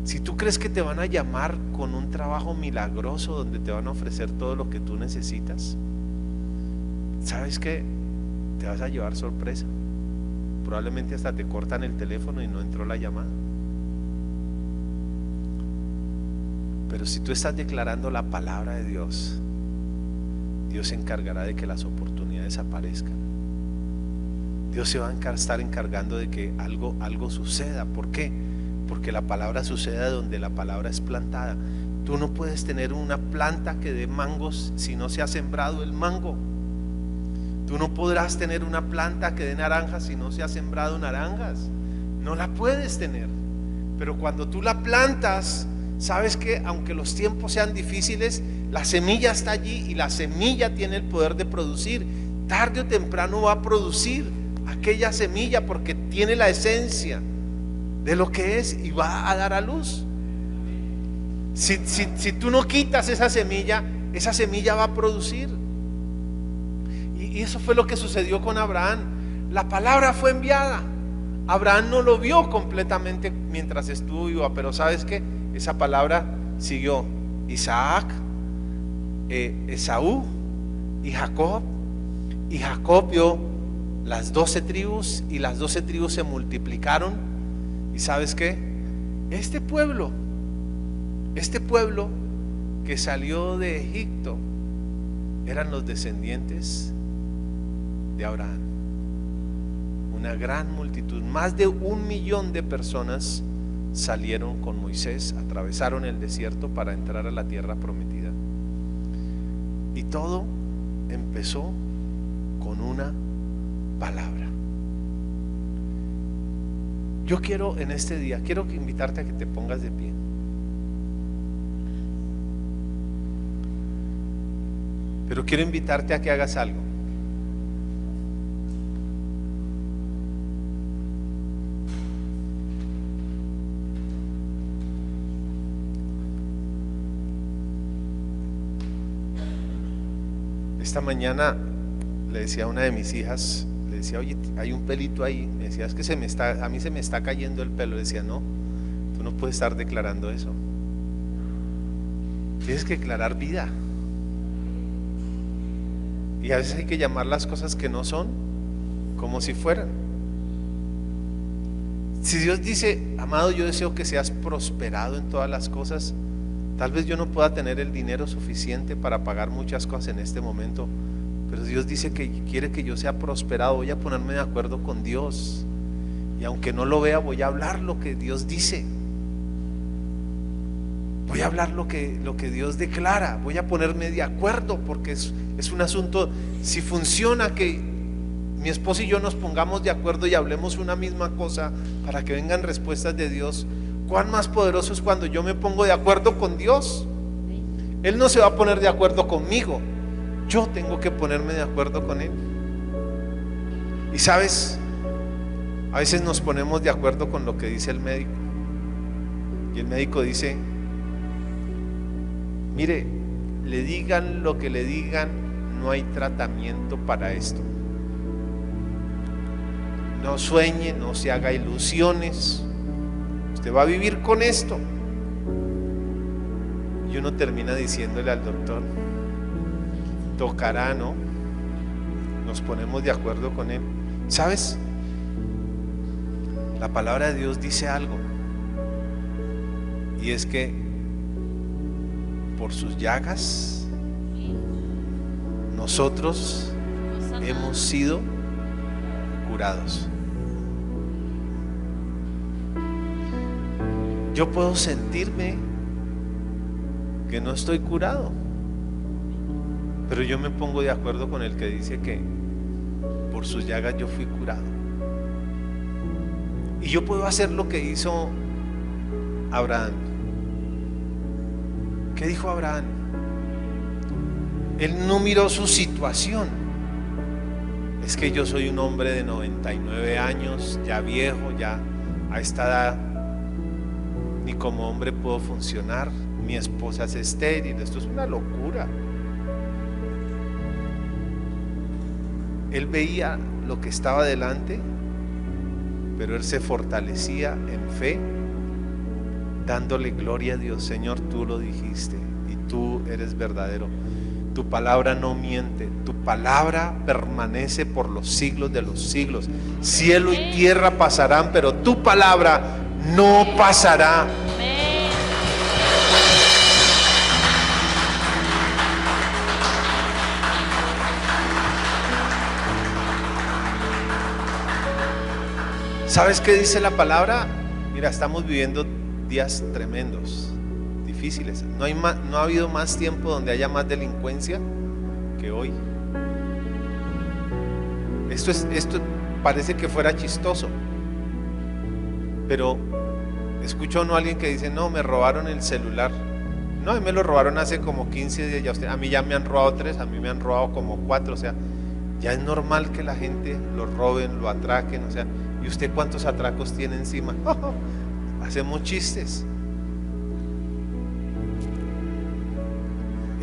Si tú crees que te van a llamar con un trabajo milagroso donde te van a ofrecer todo lo que tú necesitas, ¿sabes qué? Te vas a llevar sorpresa. probablemente hasta te cortan el teléfono y no entró la llamada. Pero si tú estás declarando la palabra de Dios, Dios se encargará de que las oportunidades aparezcan. Dios se va a estar encargando de que algo suceda. ¿Por qué? Porque la palabra sucede donde la palabra es plantada. Tú no puedes tener una planta que dé mangos si no se ha sembrado el mango. Tú no podrás tener una planta que dé naranjas si no se ha sembrado naranjas. No la puedes tener. Pero cuando tú la plantas, sabes que aunque los tiempos sean difíciles, la semilla está allí y la semilla tiene el poder de producir. Tarde o temprano va a producir aquella semilla porque tiene la esencia de lo que es y va a dar a luz. Si tú no quitas esa semilla va a producir. Y eso fue lo que sucedió con Abraham. La palabra fue enviada. Abraham no lo vio completamente mientras estuvo vivo, pero ¿sabes qué? Esa palabra siguió Isaac, Esaú y Jacob. Y Jacob vio las 12 tribus y las 12 tribus se multiplicaron. ¿Y sabes qué? Este pueblo que salió de Egipto eran los descendientes de Abraham. Una gran multitud, más de 1 millón de personas salieron con Moisés, atravesaron el desierto para entrar a la tierra prometida. Y todo empezó con una palabra. Yo quiero en este día, quiero invitarte a que te pongas de pie. Pero quiero invitarte a que hagas algo. Esta mañana le decía a una de mis hijas, le decía, oye, hay un pelito ahí. Me decía, es que a mí se me está cayendo el pelo. Le decía, no, tú no puedes estar declarando eso. Tienes que declarar vida. Y a veces hay que llamar las cosas que no son como si fueran. Si Dios dice, amado, yo deseo que seas prosperado en todas las cosas, tal vez yo no pueda tener el dinero suficiente para pagar muchas cosas en este momento, pero Dios dice que quiere que yo sea prosperado. Voy a ponerme de acuerdo con Dios, y aunque no lo vea, voy a hablar lo que Dios dice. Voy a hablar lo que Dios declara. Voy a ponerme de acuerdo, porque es un asunto. Si funciona que mi esposo y yo nos pongamos de acuerdo y hablemos una misma cosa para que vengan respuestas de Dios, ¿cuán más poderoso es cuando yo me pongo de acuerdo con Dios? Él no se va a poner de acuerdo conmigo, yo tengo que ponerme de acuerdo con Él. Y sabes, a veces nos ponemos de acuerdo con lo que dice el médico, y el médico dice, mire, le digan lo que le digan, no hay tratamiento para esto. No sueñe, no se haga ilusiones, usted va a vivir con esto. Y uno termina diciéndole al doctor, tocará, ¿no? Nos ponemos de acuerdo con él. ¿Sabes? La palabra de Dios dice algo, y es que por sus llagas nosotros hemos sido curados. Yo puedo sentirme que no estoy curado, pero yo me pongo de acuerdo con el que dice que por sus llagas yo fui curado. Y yo puedo hacer lo que hizo Abraham. ¿Qué dijo Abraham? Él no miró su situación. Es que yo soy un hombre de 99 años, ya viejo, ya a esta edad ni como hombre puedo funcionar. Mi esposa es estéril, esto es una locura. Él veía lo que estaba delante, pero él se fortalecía en fe, dándole gloria a Dios. Señor, tú lo dijiste y tú eres verdadero. Tu palabra no miente, tu palabra permanece por los siglos de los siglos. Cielo y tierra pasarán, pero tu palabra no pasará. ¿Sabes qué dice la palabra? Mira, estamos viviendo días tremendos, difíciles. No ha habido más tiempo donde haya más delincuencia que hoy. Esto parece que fuera chistoso, pero escucho a alguien que dice: no, me robaron el celular. No, a mí me lo robaron hace como 15 días. A mí ya me han robado 3, a mí me han robado como 4. O sea, ya es normal que la gente lo roben, lo atraquen. O sea, ¿y usted cuántos atracos tiene encima? Hacemos chistes.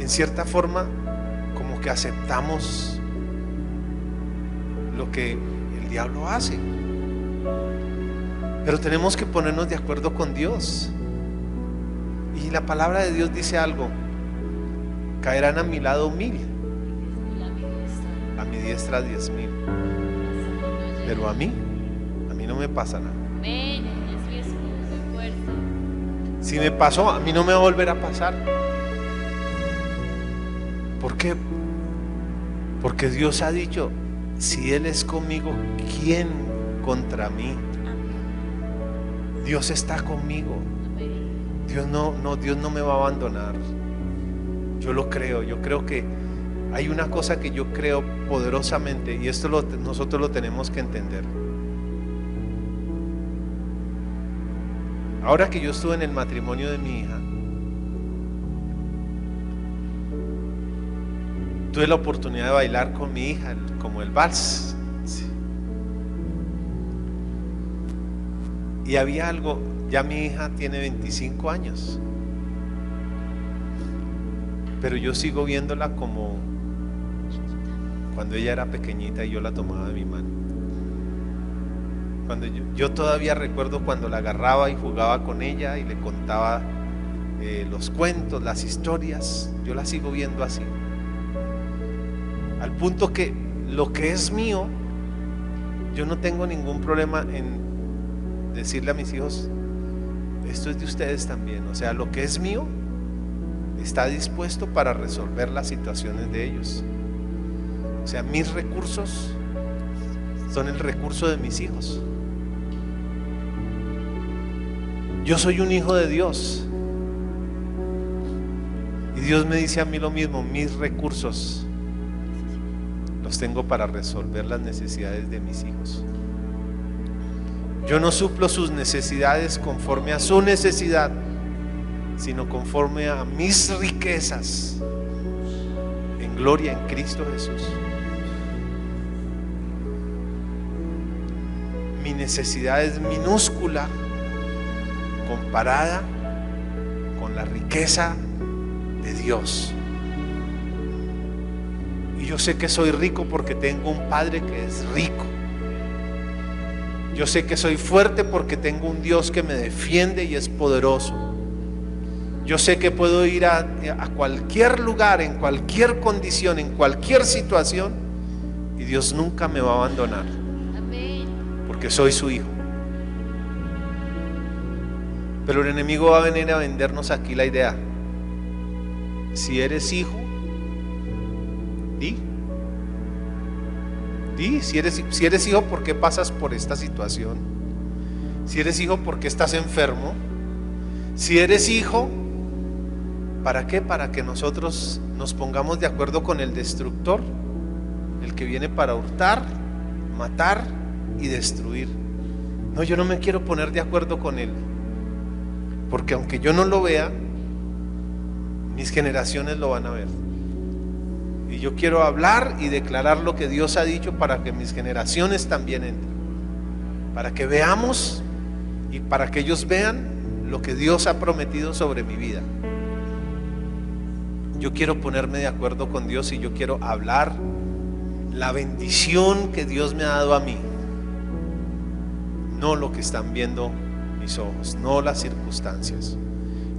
En cierta forma, como que aceptamos lo que el diablo hace. Pero tenemos que ponernos de acuerdo con Dios. Y la palabra de Dios dice algo: caerán a mi lado 1000, a mi diestra 10,000, pero a mí no me pasa nada. Si me pasó, a mí no me va a volver a pasar. ¿Por qué? Porque Dios ha dicho: si Él es conmigo, ¿quién contra mí? Dios está conmigo. Dios no me va a abandonar. Yo lo creo. Yo creo que hay una cosa que yo creo poderosamente, y esto nosotros lo tenemos que entender. Ahora que yo estuve en el matrimonio de mi hija, tuve la oportunidad de bailar con mi hija, como el vals. Sí. Y había algo, ya mi hija tiene 25 años, pero yo sigo viéndola como cuando ella era pequeñita y yo la tomaba de mi mano. Cuando yo todavía recuerdo cuando la agarraba y jugaba con ella y le contaba los cuentos, las historias. Yo la sigo viendo así, al punto que lo que es mío, yo no tengo ningún problema en decirle a mis hijos: esto es de ustedes también. O sea, lo que es mío está dispuesto para resolver las situaciones de ellos. O sea, mis recursos son el recurso de mis hijos. Yo soy un hijo de Dios, y Dios me dice a mí lo mismo: mis recursos los tengo para resolver las necesidades de mis hijos. Yo no suplo sus necesidades conforme a su necesidad, sino conforme a mis riquezas en gloria en Cristo Jesús. Mi necesidad es minúscula comparada con la riqueza de Dios. Y yo sé que soy rico porque tengo un Padre que es rico. Yo sé que soy fuerte porque tengo un Dios que me defiende y es poderoso. Yo sé que puedo ir a cualquier lugar, en cualquier condición, en cualquier situación, y Dios nunca me va a abandonar. Porque soy su hijo. Pero el enemigo va a venir a vendernos aquí la idea: si eres hijo, di si eres hijo, ¿por qué pasas por esta situación? Si eres hijo, ¿por qué estás enfermo? Si eres hijo, ¿para qué? Para que nosotros nos pongamos de acuerdo con el destructor, el que viene para hurtar, matar y destruir. No, yo no me quiero poner de acuerdo con él, porque aunque yo no lo vea, mis generaciones lo van a ver. Y yo quiero hablar y declarar lo que Dios ha dicho para que mis generaciones también entren, para que veamos y para que ellos vean lo que Dios ha prometido sobre mi vida. Yo quiero ponerme de acuerdo con Dios y yo quiero hablar la bendición que Dios me ha dado a mí, no lo que están viendo mis ojos, no las circunstancias.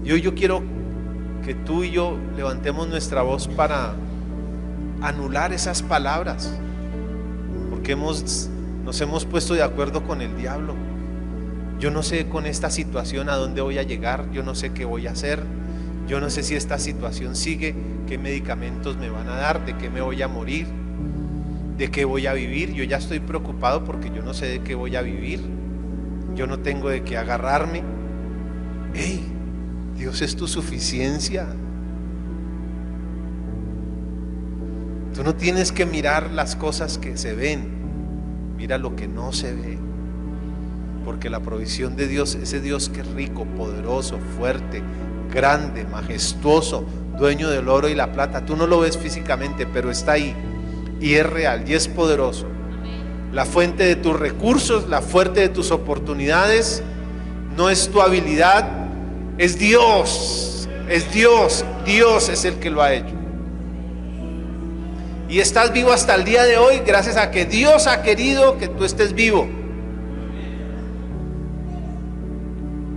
Y hoy yo quiero que tú y yo levantemos nuestra voz para anular esas palabras, porque nos hemos puesto de acuerdo con el diablo. Yo no sé con esta situación a dónde voy a llegar, yo no sé qué voy a hacer, yo no sé si esta situación sigue, qué medicamentos me van a dar, de qué me voy a morir, de qué voy a vivir. Yo ya estoy preocupado porque yo no sé de qué voy a vivir, yo no tengo de qué agarrarme. ¡Ey! Dios es tu suficiencia. Tú no tienes que mirar las cosas que se ven, mira lo que no se ve. Porque la provisión de Dios, ese Dios que es rico, poderoso, fuerte, grande, majestuoso, dueño del oro y la plata, tú no lo ves físicamente, pero está ahí y es real y es poderoso. La fuente de tus recursos, la fuente de tus oportunidades, no es tu habilidad, es Dios, es Dios. Dios es el que lo ha hecho. Y estás vivo hasta el día de hoy gracias a que Dios ha querido que tú estés vivo.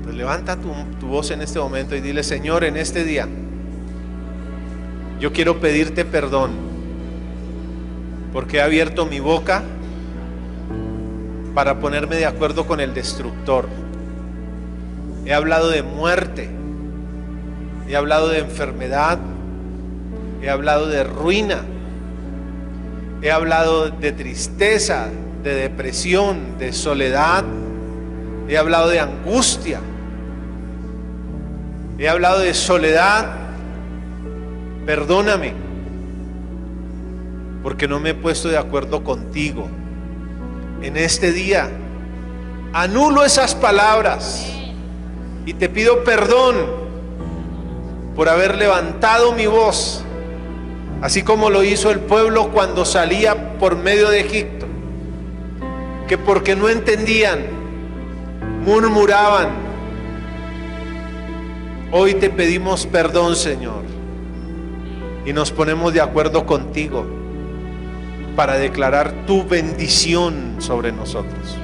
Pues levanta tu voz en este momento y dile: Señor, en este día yo quiero pedirte perdón porque he abierto mi boca para ponerme de acuerdo con el destructor. He hablado de muerte, he hablado de enfermedad, he hablado de ruina, he hablado de tristeza, de depresión, de soledad, he hablado de angustia, he hablado de soledad. Perdóname, porque no me he puesto de acuerdo contigo. En este día anulo esas palabras y te pido perdón por haber levantado mi voz, así como lo hizo el pueblo cuando salía por medio de Egipto, que porque no entendían, murmuraban. Hoy te pedimos perdón, Señor, y nos ponemos de acuerdo contigo para declarar tu bendición sobre nosotros,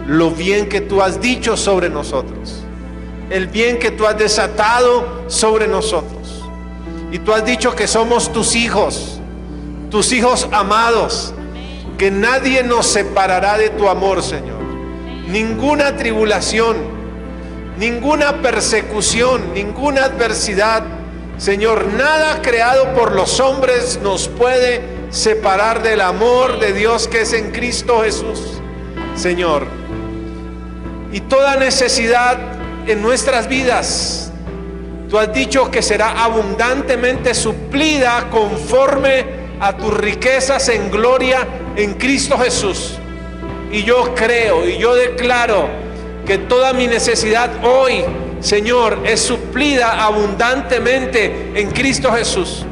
lo bien que tú has dicho sobre nosotros, el bien que tú has desatado sobre nosotros. Y tú has dicho que somos tus hijos amados, que nadie nos separará de tu amor, Señor. Ninguna tribulación, ninguna persecución, ninguna adversidad, Señor, nada creado por los hombres nos puede separar del amor de Dios que es en Cristo Jesús, Señor. Y toda necesidad en nuestras vidas, tú has dicho que será abundantemente suplida conforme a tus riquezas en gloria en Cristo Jesús. Y yo creo y yo declaro que toda mi necesidad hoy, Señor, es suplida abundantemente en Cristo Jesús.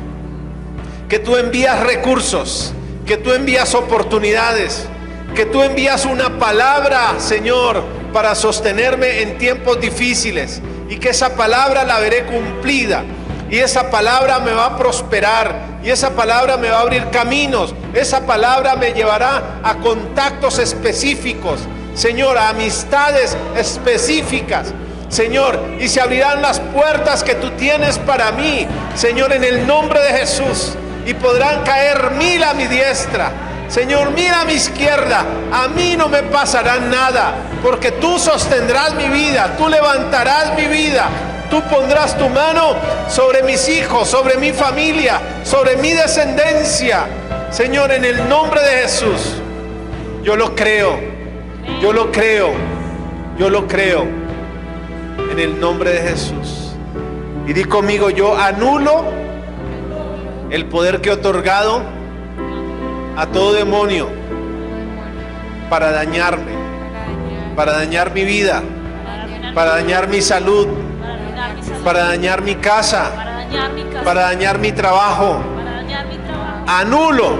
Que tú envías recursos, que tú envías oportunidades, que tú envías una palabra, Señor, para sostenerme en tiempos difíciles, y que esa palabra la veré cumplida, y esa palabra me va a prosperar, y esa palabra me va a abrir caminos, esa palabra me llevará a contactos específicos, Señor, a amistades específicas, Señor, y se abrirán las puertas que tú tienes para mí, Señor, en el nombre de Jesús. Y podrán caer 1000 a mi diestra, Señor, 1000 a mi izquierda. A mí no me pasará nada, porque tú sostendrás mi vida, tú levantarás mi vida, tú pondrás tu mano sobre mis hijos, sobre mi familia, sobre mi descendencia, Señor, en el nombre de Jesús. Yo lo creo, yo lo creo, yo lo creo, en el nombre de Jesús. Y di conmigo: yo anulo el poder que he otorgado a todo demonio para dañarme, para dañar mi vida, para dañar mi salud, para dañar mi casa, para dañar mi trabajo. Anulo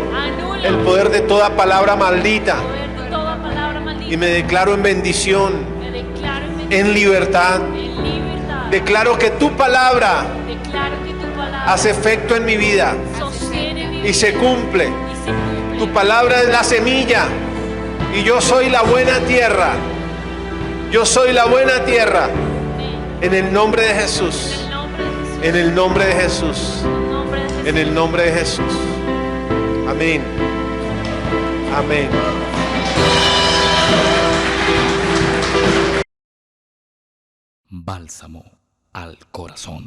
el poder de toda palabra maldita y me declaro en bendición, en libertad. Declaro que tu palabra hace efecto en mi vida y se cumple. Tu palabra es la semilla y yo soy la buena tierra. Yo soy la buena tierra. En el nombre de Jesús. En el nombre de Jesús. En el nombre de Jesús. Amén. Amén. Bálsamo al corazón.